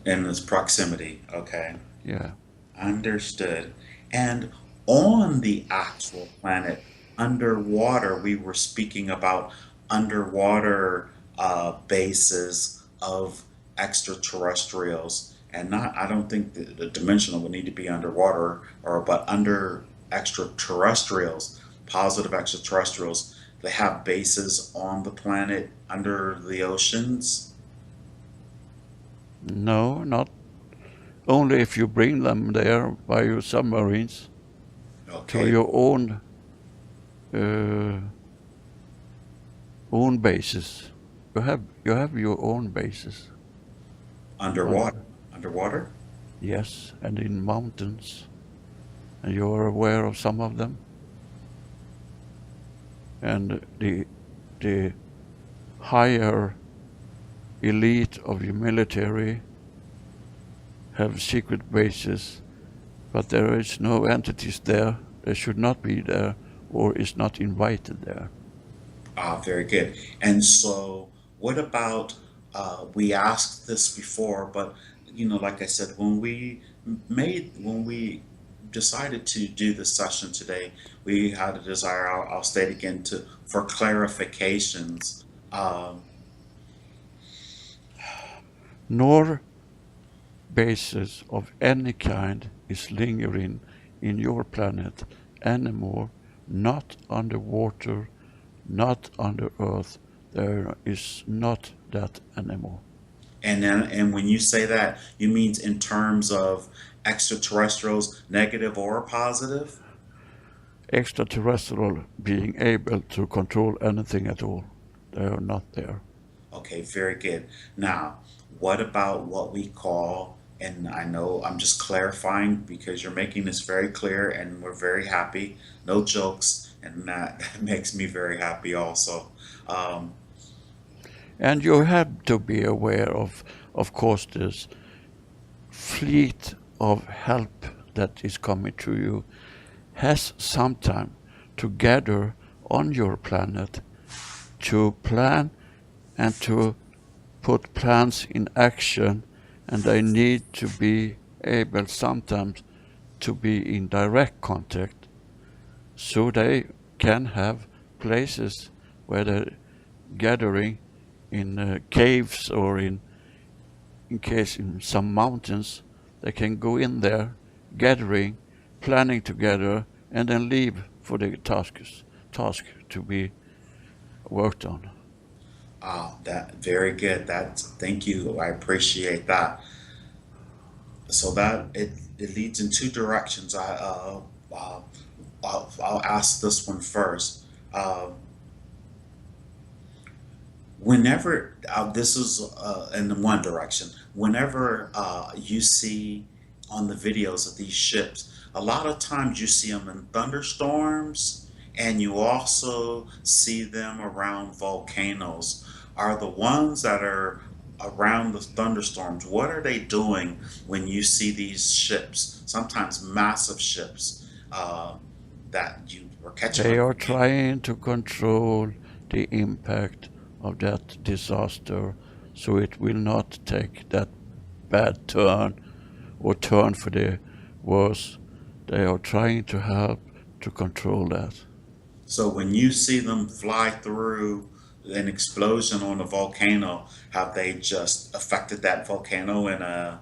In this proximity, okay. Yeah. Understood. And on the actual planet, underwater, we were speaking about underwater bases of extraterrestrials, and not, I don't think the dimensional would need to be underwater, or but under extraterrestrials, positive extraterrestrials, they have bases on the planet under the oceans. No, not only if you bring them there by your submarines to Okay, your uh, own bases. You have your own bases. underwater. On, Underwater? yes, and in mountains, and you are aware of some of them. And the higher elite of your military have secret bases, but there is no entities there. They should not be there, or is not invited there. Ah, very good. And so, what about, we asked this before, but like I said, when we decided to do this session today, we had a desire, I'll state again, for clarifications. Um, Nor bases of any kind is lingering in your planet anymore, not underwater, not under earth. There is not that anymore. and when you say that, you mean in terms of extraterrestrials, negative or positive? Extraterrestrial being able to control anything at all. They are not there. Okay, very good. Now, what about what we call, and I know I'm just clarifying because you're making this very clear and we're very happy, no jokes, and that makes me very happy also. Um, And you have to be aware of course, this fleet of help that is coming to you has some time to gather on your planet to plan and to put plans in action, and they need to be able sometimes to be in direct contact so they can have places where they're gathering in caves, or in case in some mountains, they can go in there, gathering, planning together, and then leave for the task to be worked on. that very good. Thank you. I appreciate that. So that it leads in two directions. Uh, I'll ask this one first. Um, Whenever this is in one direction, whenever you see on the videos of these ships, a lot of times you see them in thunderstorms, and you also see them around volcanoes. Are the ones that are around the thunderstorms, what are they doing when you see these ships, sometimes massive ships, that you are catching They them? are trying to control the impact of that disaster so it will not take that bad turn or turn for the worse. They are trying to help to control that. So when you see them fly through an explosion on a volcano, have they just affected that volcano in a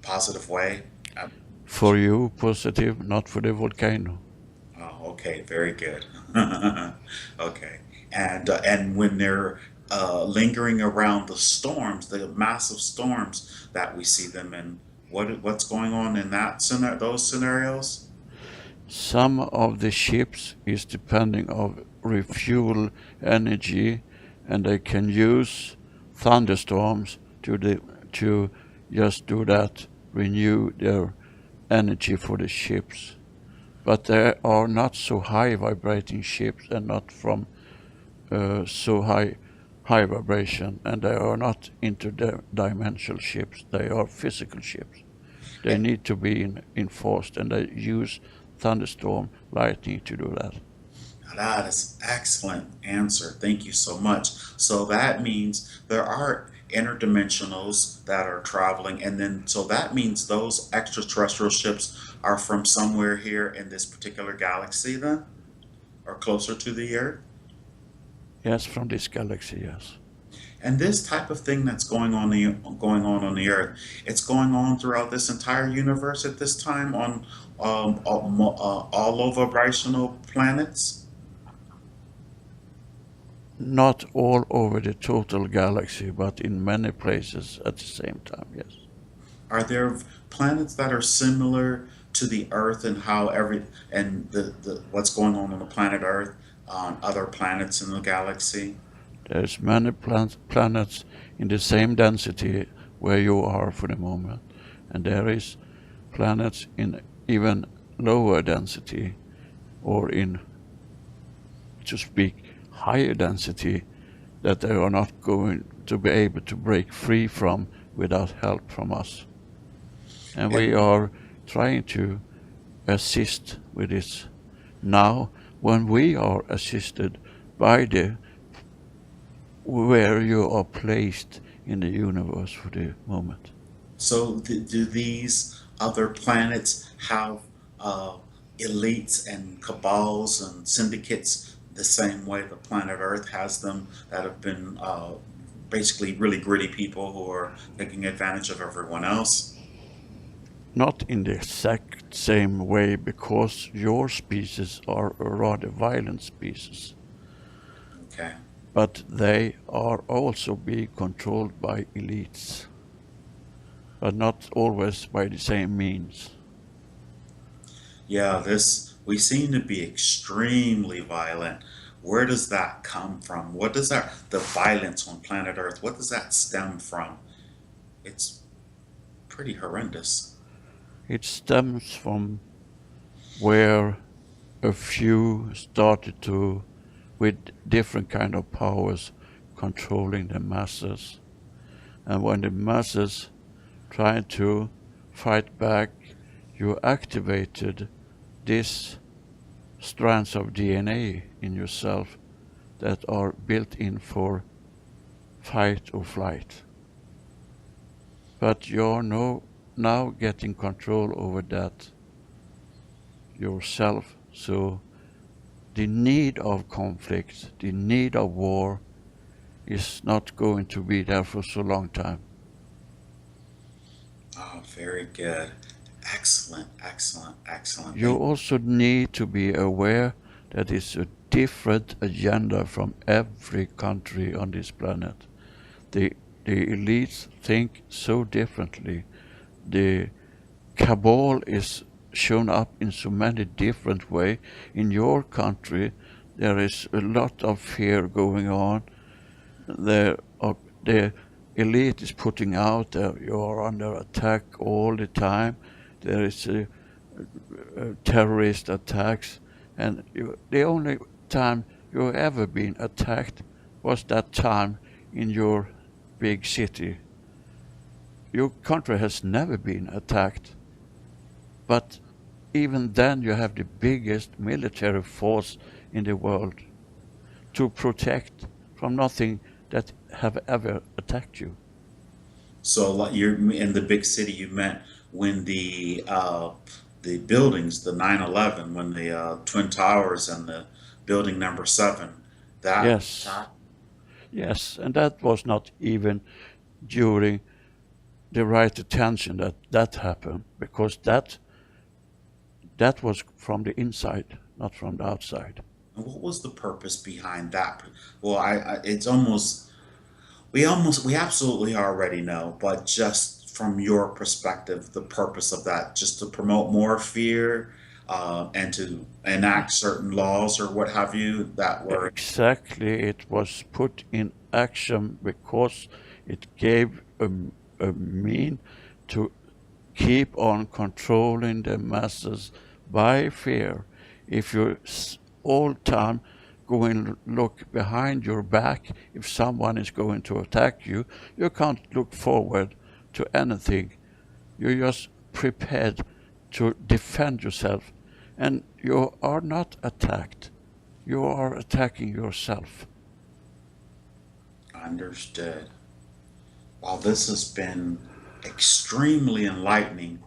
positive way? Uh, For you, positive, not for the volcano. Oh, okay, very good. Okay, and when they're lingering around the storms, the massive storms that we see them in, what's going on in those scenarios? Some of the ships is depending of refuel energy, and they can use thunderstorms to just do that, renew their energy for the ships. But there are not so high vibrating ships, and not from so high vibration, and they are not interdimensional ships. They are physical ships. They need to be enforced, and they use thunderstorm lightning to do that. That is excellent answer. Thank you so much. So that means there are interdimensionals that are traveling, and then so that means those extraterrestrial ships are from somewhere here in this particular galaxy then, or closer to the Earth. Yes, from this galaxy, yes. And this type of thing that's going on the Earth, it's going on throughout this entire universe at this time on all over vibrational planets. Not all over the total galaxy, but in many places at the same time, yes. Are there planets that are similar to the Earth and how the what's going on the planet Earth on other planets in the galaxy? There's many planets in the same density where you are for the moment, and there is planets in even lower density, or in, to speak, higher density, that they are not going to be able to break free from without help from us. And we are trying to assist with this now, when we are assisted by the where you are placed in the universe for the moment. So do these other planets have elites and cabals and syndicates the same way the planet Earth has them, that have been basically really gritty people who are taking advantage of everyone else? Not in the exact same way, because your species are a rather violent species, Okay. but they are also being controlled by elites, but not always by the same means. Yeah, this we seem to be extremely violent. Where does that come from? What does that the violence on planet Earth, what does that stem from? It's pretty horrendous. It stems from where a few started to, with different kind of powers, controlling the masses. And when the masses tried to fight back, you activated these strands of DNA in yourself that are built in for fight or flight. But you're now getting control over that yourself. So the need of conflict, the need of war, is not going to be there for so long time. Oh, very good. Excellent, excellent, excellent. You also need to be aware that it's a different agenda from every country on this planet. The elites think so differently. The cabal is shown up in so many different ways. In your country, there is a lot of fear going on. The elite is putting out that you are under attack all the time. There is terrorist attacks, and the only time you've ever been attacked was that time in your big city. Your country has never been attacked, but even then you have the biggest military force in the world to protect from nothing that have ever attacked you. So like you're in the big city, you meant when the buildings, the 9/11, when the Twin Towers and the building number 7, that Yes, attack. yes, and that was not even during the right attention that happened, because that was from the inside, not from the outside. And what was the purpose behind that? Well, it's almost we absolutely already know, but just from your perspective, the purpose of that, just to promote more fear, and to enact certain laws or what have you that were. Exactly, it was put in action because it gave a mean to keep on controlling the masses by fear. If you all time go and look behind your back, if someone is going to attack you, you can't look forward to anything. You're just prepared to defend yourself, and you are not attacked. You are attacking yourself. Understood. While this has been extremely enlightening,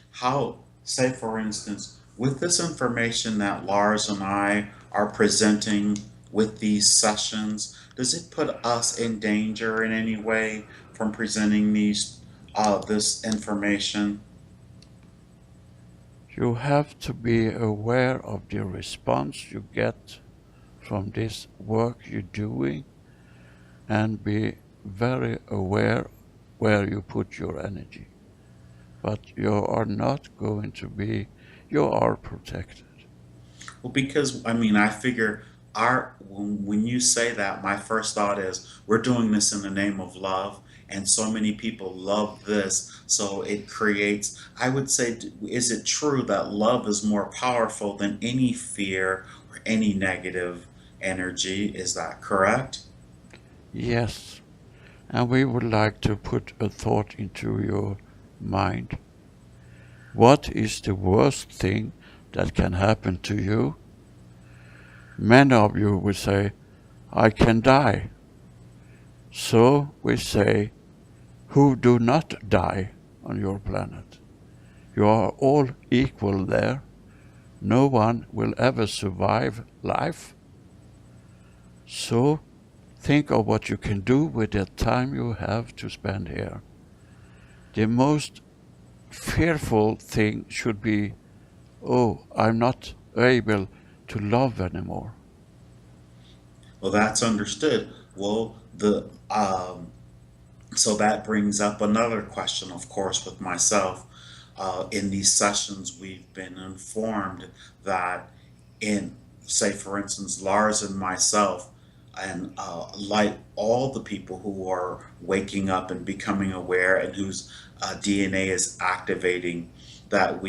how, say for instance, with this information that Lars and I are presenting with these sessions, does it put us in danger in any way from presenting this information? You have to be aware of the response you get from this work you're doing and be very aware where you put your energy. But you are not going to be, you are protected. Well, because I mean, I figure when you say that, my first thought is we're doing this in the name of love, and so many people love this, so it creates. I would say, is it true that love is more powerful than any fear or any negative energy? Is that correct? Yes, and we would like to put a thought into your mind. What is the worst thing that can happen to you? Many of you will say, I can die. So we say, who do not die on your planet. You are all equal there. No one will ever survive life. So think of what you can do with the time you have to spend here. The most fearful thing should be, oh, I'm not able to love anymore. Well, that's understood. Well, the so that brings up another question, of course, with myself. In these sessions, we've been informed that in, say, for instance, Lars and myself, and like all the people who are waking up and becoming aware and whose DNA is activating, that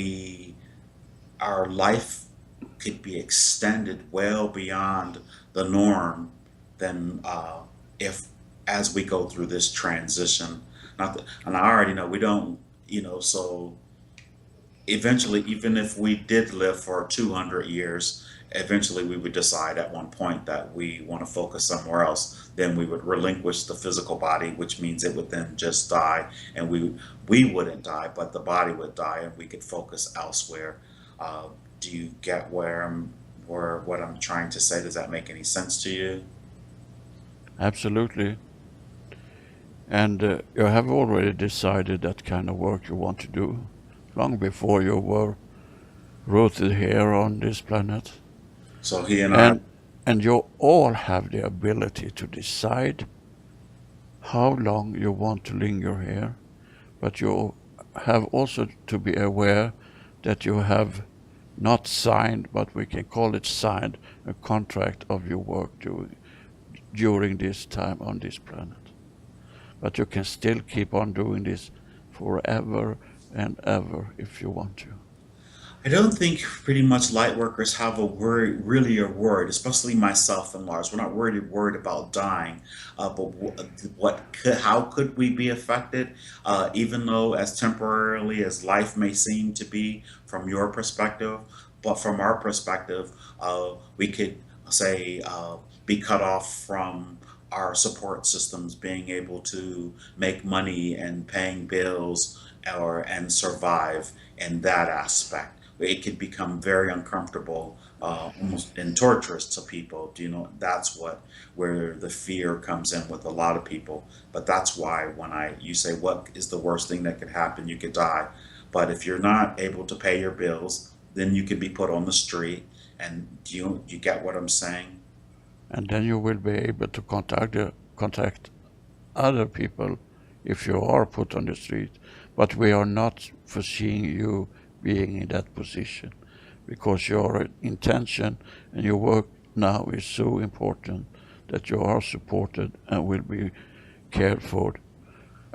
our life could be extended well beyond the norm than if as we go through this transition. Not that, and I already know we don't, so eventually, even if we did live for 200 years, eventually we would decide at one point that we want to focus somewhere else. Then we would relinquish the physical body, which means it would then just die, and we wouldn't die, but the body would die, and we could focus elsewhere. Uh, do you get where what I'm trying to say? Does that make any sense to you? Absolutely. And you have already decided that kind of work you want to do long before you were rooted here on this planet. So he and I, And, and you all have the ability to decide how long you want to linger here, but you have also to be aware that you have not signed, but we can call it signed, a contract of your work during this time on this planet. But you can still keep on doing this forever and ever if you want to. I don't think pretty much light workers have a worry, really a worried, especially myself and Lars. We're not worried about dying, but how could we be affected? Even though as temporarily as life may seem to be from your perspective, but from our perspective, we could say be cut off from our support systems, being able to make money and paying bills or and survive in that aspect. It could become very uncomfortable, almost and torturous to people. Do you know that's where the fear comes in with a lot of people? But that's why when I you say what is the worst thing that could happen, you could die. But if you're not able to pay your bills, then you could be put on the street. And do you get what I'm saying? And then you will be able to contact other people if you are put on the street. But we are not foreseeing you being in that position because your intention and your work now is so important that you are supported and will be cared for.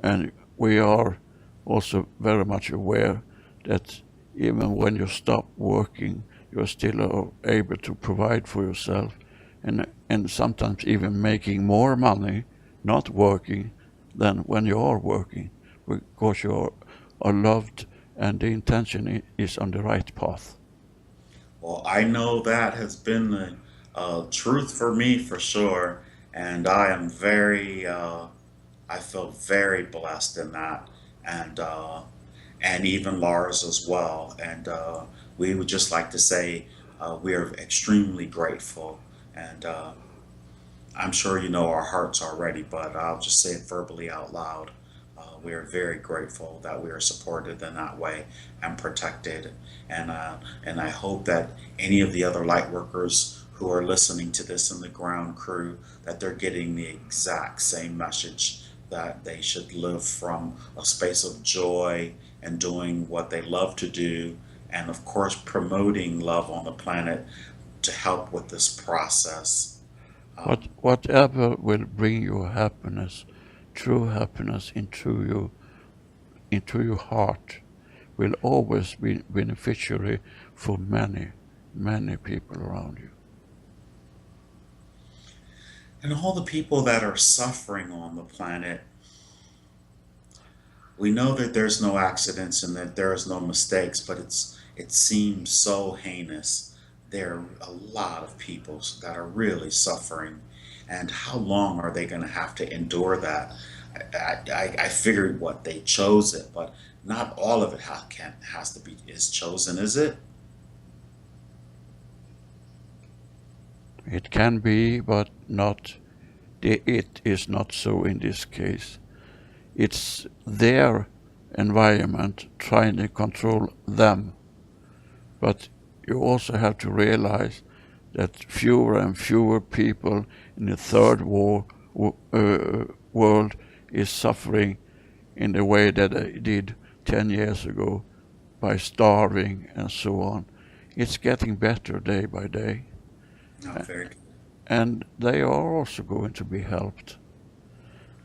And we are also very much aware that even when you stop working, you are still able to provide for yourself and sometimes even making more money not working than when you are working because are loved and the intention is on the right path. Well, I know that has been the truth for me for sure, and I am very I feel very blessed in that, and and even Lars as well. And we would just like to say we are extremely grateful, and I'm sure you know our hearts already, but I'll just say it verbally out loud. We are very grateful that we are supported in that way and protected. And I hope that any of the other light workers who are listening to this in the ground crew, that they're getting the exact same message, that they should live from a space of joy and doing what they love to do, and of course promoting love on the planet to help with this process. Whatever will bring you happiness, true happiness into your heart, will always be beneficiary for many, many people around you. And all the people that are suffering on the planet, we know that there's no accidents and that there's no mistakes, but it seems so heinous. There are a lot of people that are really suffering, and how long are they going to have to endure that? I figured what they chose it, but not all of it has to be is chosen, is it? It can be, but not. It is not so in this case. It's their environment trying to control them. But you also have to realize that fewer and fewer people in the third world is suffering in the way that they did 10 years ago by starving and so on. It's getting better day by day. No, very good. And they are also going to be helped.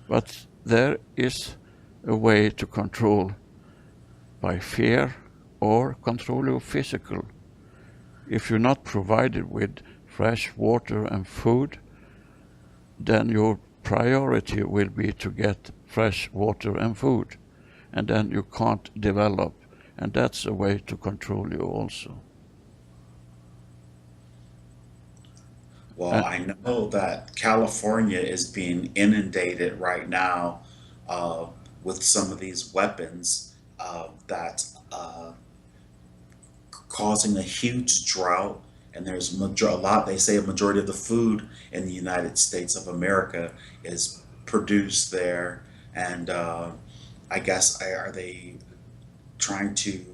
But there is a way to control by fear or control your physical. If you're not provided with fresh water and food, then your priority will be to get fresh water and food, and then you can't develop, and that's a way to control you also. Well, I know that California is being inundated right now uh, with some of these weapons that causing a huge drought. And there's a lot, they say a majority of the food in the United States of America is produced there. And I guess are they trying to,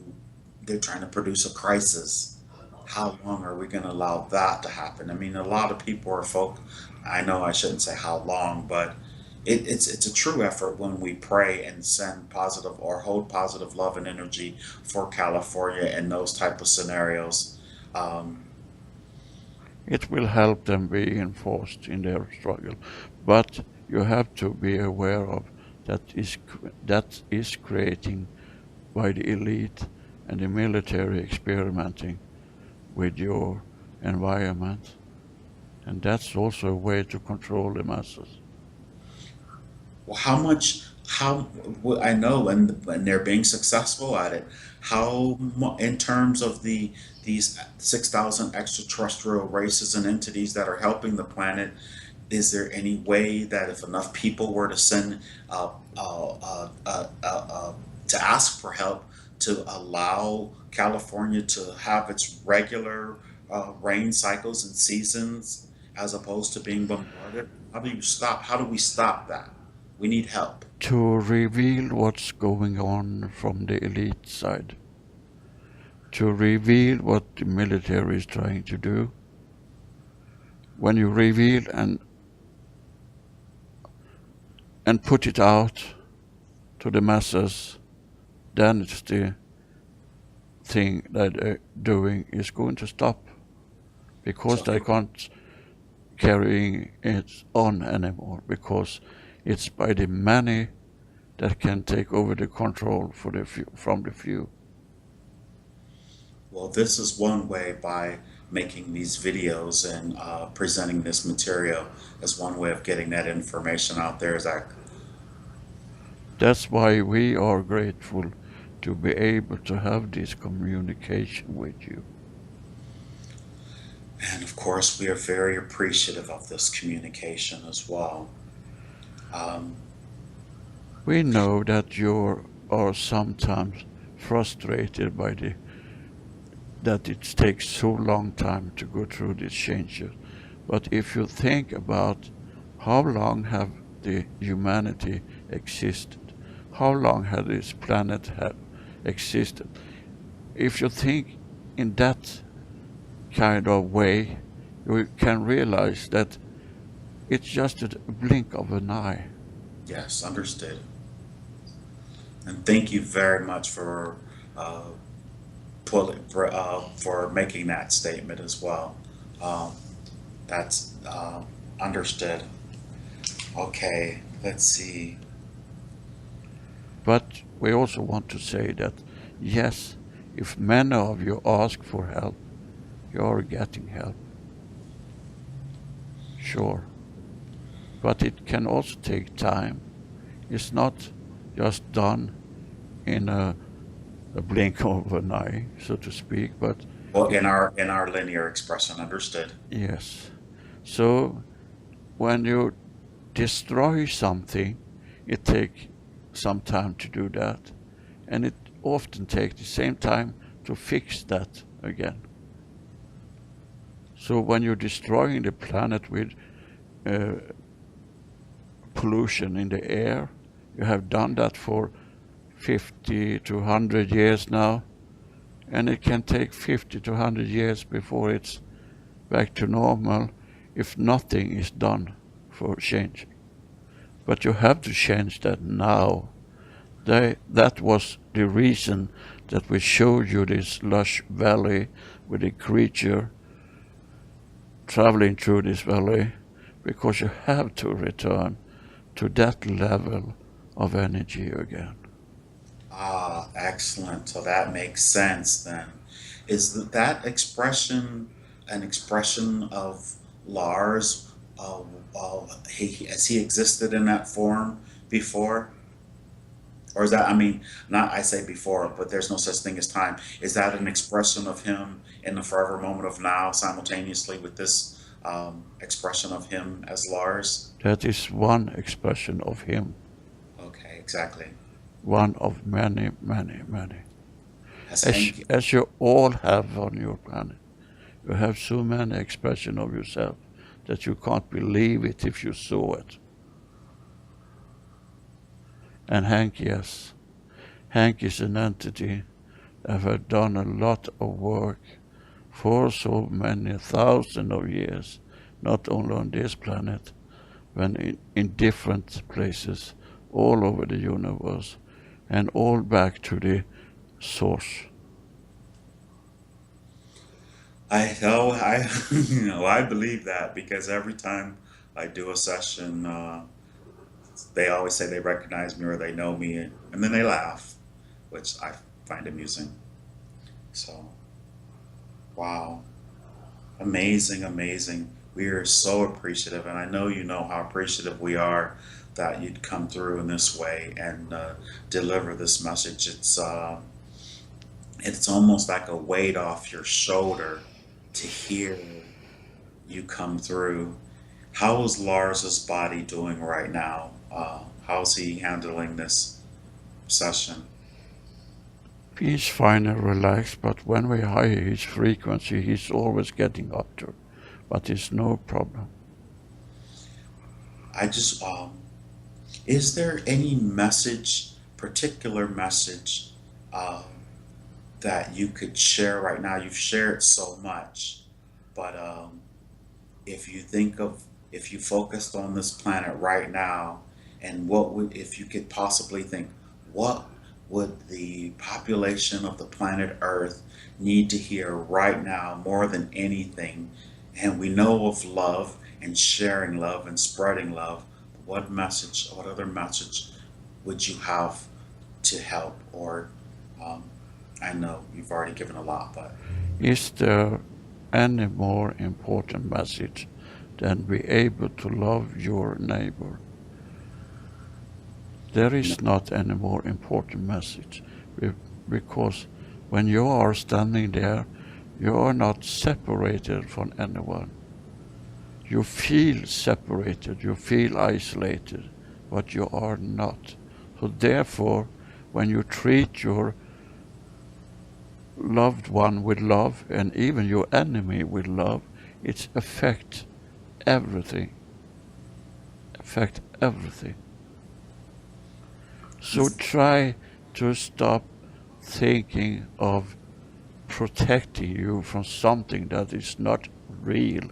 they're trying to produce a crisis. How long are we going to allow that to happen? I mean, a lot of people are I know I shouldn't say how long, but it's a true effort when we pray and send positive or hold positive love and energy for California in those type of scenarios. Um, It will help them be reinforced in their struggle, but you have to be aware of that is creating by the elite and the military experimenting with your environment, and that's also a way to control the masses. well, how much? I know, and they're being successful at it. In terms of these 6,000 extraterrestrial races and entities that are helping the planet, is there any way that if enough people were to send to ask for help to allow California to have its regular rain cycles and seasons as opposed to being bombarded? How do we stop that? We need help. To reveal what's going on from the elite side, to reveal what the military is trying to do. When you reveal and put it out to the masses, then it's the thing that they're doing is going to stop, because So they can't carrying it on anymore, because it's by the many that can take over the control for the few, from the few. well, this is one way by making these videos and presenting this material as one way of getting that information out there. Is that That's why we are grateful to be able to have this communication with you. and of course, we are very appreciative of this communication as well. Um, We know that you are sometimes frustrated by that it takes so long time to go through these changes. But if you think about how long have the humanity existed, how long has this planet have existed, if you think in that kind of way, you can realize that it's just a blink of an eye. Yes, understood. And thank you very much for uh, for making that statement as well. Um, that's understood. Okay, let's see. But we also want to say that, yes, if many of you ask for help, you are getting help. Sure. But it can also take time. It's not just done in a blink of an eye, so to speak, but Well, in our linear expression, understood. yes. So when you destroy something, it takes some time to do that, and it often takes the same time to fix that again. So when you're destroying the planet with uh, pollution in the air, you have done that for 50 to 100 years now, and it can take 50 to 100 years before it's back to normal if nothing is done for change. But you have to change that now. That was the reason that we showed you this lush valley with a creature traveling through this valley, because you have to return to that level of energy again. Ah, excellent. So that makes sense then. Is that expression an expression of Lars? Has he existed in that form before? Or is that, I mean, not I say before, but there's no such thing as time. Is that an expression of him in the forever moment of now simultaneously with this expression of him as Lars? That is one expression of him, Okay, exactly. one of many, many, many. Has Hank, As you all have on your planet. You have so many expressions of yourself that you can't believe it if you saw it. And Hank, yes. Hank is an entity that have done a lot of work for so many thousands of years, not only on this planet, but in different places all over the universe, and all back to the source. I know, I, I believe that because every time I do a session, they always say they recognize me or they know me, and then they laugh, which I find amusing. So, wow, amazing, amazing. We are so appreciative, and I know you know how appreciative we are that you'd come through in this way and deliver this message. It's almost like a weight off your shoulder to hear you come through. How is Lars's body doing right now? How's he handling this session? He's fine and relaxed, but when we higher his frequency, he's always getting up to. But it's no problem. I just, is there any message, particular message, um, that you could share right now? You've shared so much, but if you think of, if you focused on this planet right now, and what would, if you could possibly think, what would the population of the planet Earth need to hear right now more than anything? And we know of love and sharing love and spreading love. What message, what other message would you have to help? Or um, I know you've already given a lot, but Is there any more important message than be able to love your neighbor? There no. is not any more important message, because when you are standing there, you are not separated from anyone. You feel separated, you feel isolated, but you are not. So therefore, when you treat your loved one with love and even your enemy with love, it affects everything. Affect everything. So try to stop thinking of protecting you from something that is not real.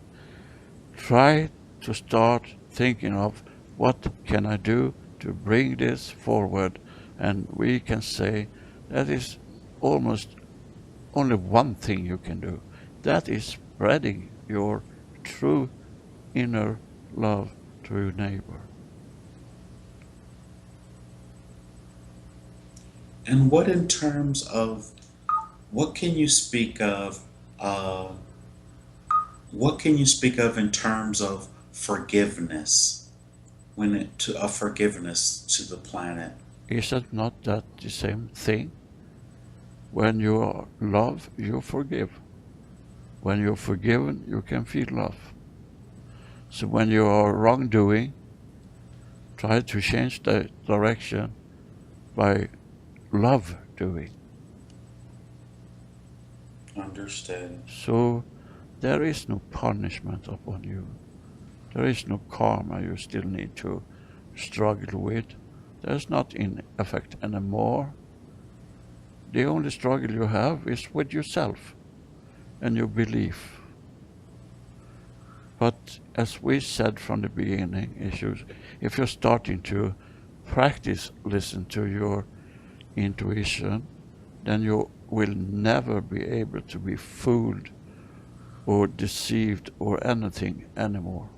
Try to start thinking of what can I do to bring this forward, and we can say that is almost only one thing you can do. That is spreading your true inner love to your neighbor. And what in terms of what can you speak of uh, what can you speak of in terms of forgiveness when it to a forgiveness to the planet? Is it not that the same thing? When you are love, you forgive. When you're forgiven, you can feel love. So when you are wrongdoing, try to change the direction by love doing. Understood. So there is no punishment upon you. There is no karma you still need to struggle with. There's not in effect anymore. The only struggle you have is with yourself and your belief. But as we said from the beginning, if you're starting to practice listen to your intuition, then you will never be able to be fooled or deceived or anything anymore.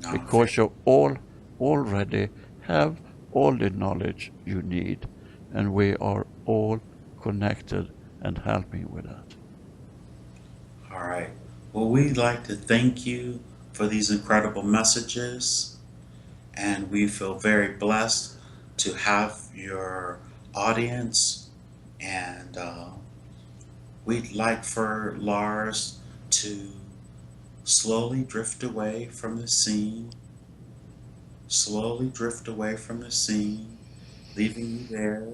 No, Because you all already have all the knowledge you need, and we are all connected and helping with that. all right. Well, we'd like to thank you for these incredible messages, and we feel very blessed to have your audience. And we'd like for Lars to slowly drift away from the scene, slowly drift away from the scene, leaving you there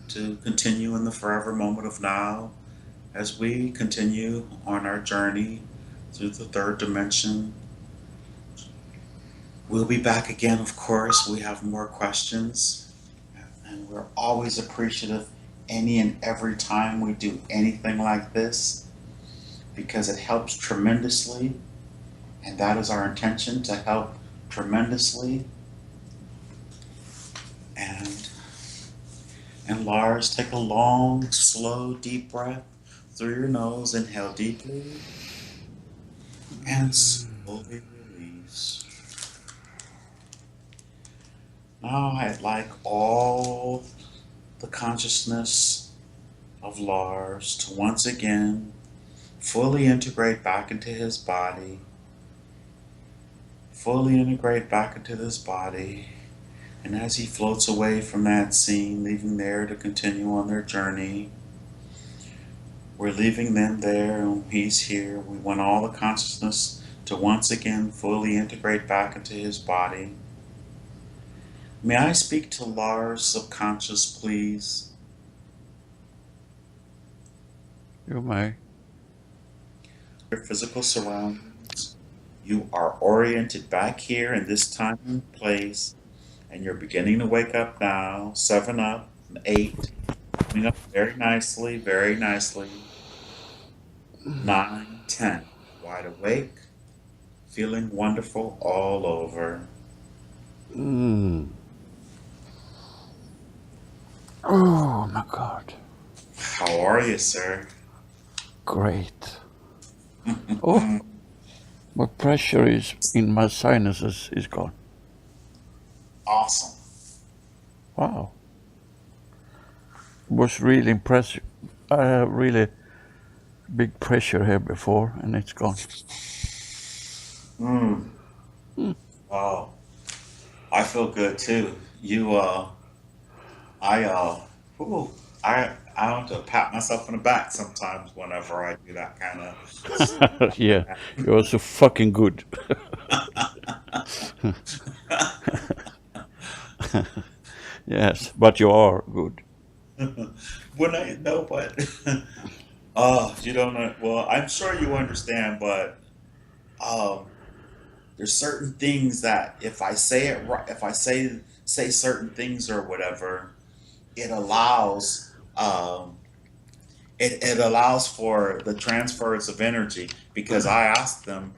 to continue in the forever moment of now as we continue on our journey through the third dimension. We'll be back again, of course. We have more questions, and we're always appreciative any and every time we do anything like this because it helps tremendously, and that is our intention, to help tremendously. And Lars, take a long, slow, deep breath through your nose. Inhale deeply and slowly release. Now I'd like all the consciousness of Lars to once again fully integrate back into his body, fully integrate back into this body. And as he floats away from that scene, leaving there to continue on their journey, we're leaving them there and he's here. We want all the consciousness to once again fully integrate back into his body. May I speak to Lars' subconscious, please? You may. Your physical surroundings. You are oriented back here in this time and place, and you're beginning to wake up now. 7 up, 8, coming up very nicely, very nicely. 9, 10, wide awake, feeling wonderful all over. Oh my God. How are you, sir? Great. Oh, my pressure is in my sinuses is gone. Awesome. Wow. It was really impressive. I have really big pressure here before and it's gone. Wow. I feel good too. Ooh, I want to pat myself on the back sometimes whenever I do that kind of. Yeah, you're so fucking good. Yes, but you are good. When I know, but you don't know. Well, I'm sure you understand, but um, there's certain things that if I say it right, if I say certain things or whatever, it allows it allows for the transfers of energy because I asked them,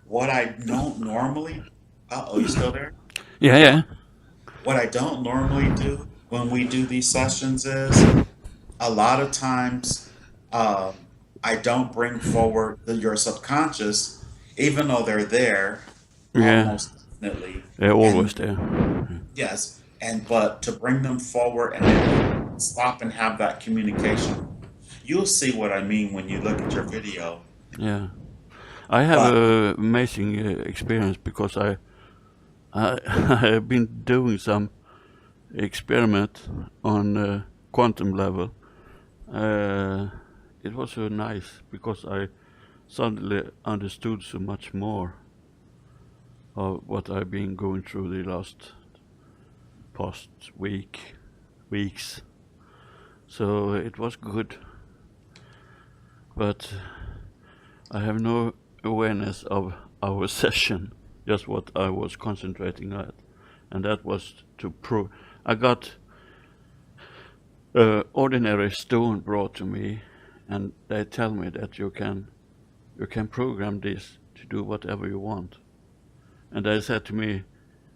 what I don't normally. Oh, you still there? Yeah, yeah, What I don't normally do when we do these sessions is a lot of times I don't bring forward your subconscious, even though they're there, yeah. most definitely. They're always And there. yes, and but to bring them forward and then stop and have that communication. You'll see what I mean when you look at your video. Yeah, I have But a amazing experience because I I have been doing some experiment on quantum level. Uh, it was so nice because I suddenly understood so much more of what I've been going through the last past weeks. So it was good, but I have no awareness of our session, just what I was concentrating at, and that was to prove. I got ordinary stone brought to me, and they tell me that you can program this to do whatever you want. And they said to me,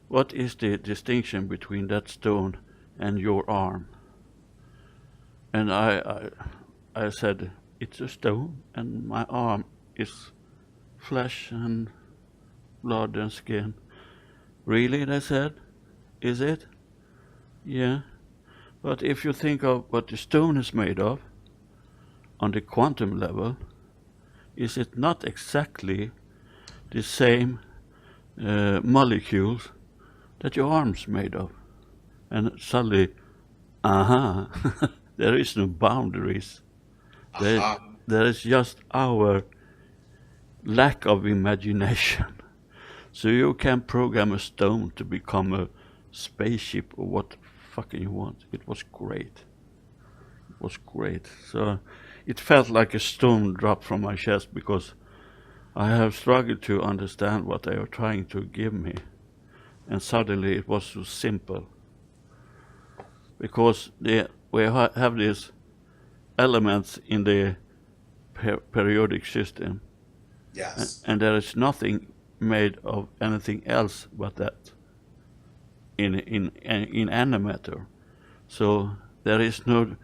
"What is the distinction between that stone and your arm?" And I said, "It's a stone, and my arm is flesh and blood and skin." "Really?" they said. "Is it?" "Yeah. But if you think of what the stone is made of, on the quantum level, is it not exactly the same molecules that your arm's made of?" And suddenly, aha, there is no boundaries. There, aha, there is just our lack of imagination. So you can program a stone to become a spaceship or what fucking you want. It was great. It was great. So it felt like a stone dropped from my chest because I have struggled to understand what they are trying to give me. And suddenly it was so simple. Because we have these elements in the periodic system, yes, and there is nothing made of anything else but that in antimatter. So there is no.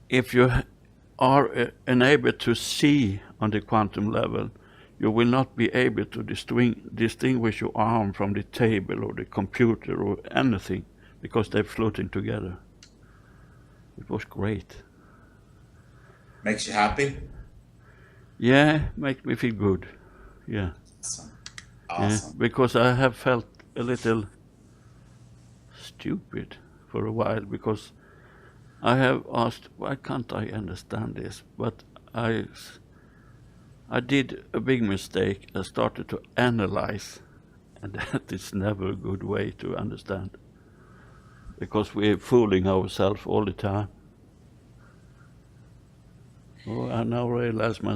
If you are enabled to see on the quantum level, you will not be able to distinguish your arm from the table or the computer or anything because they're floating together. It was great. makes you happy. Yeah, makes me feel good. Yeah, Awesome, yeah, awesome. because I have felt a little stupid for a while because I have asked, why can't I understand this? But I did a big mistake. I started to analyze, and that is never a good way to understand because we're fooling ourselves all the time. Oh, I now realize myself.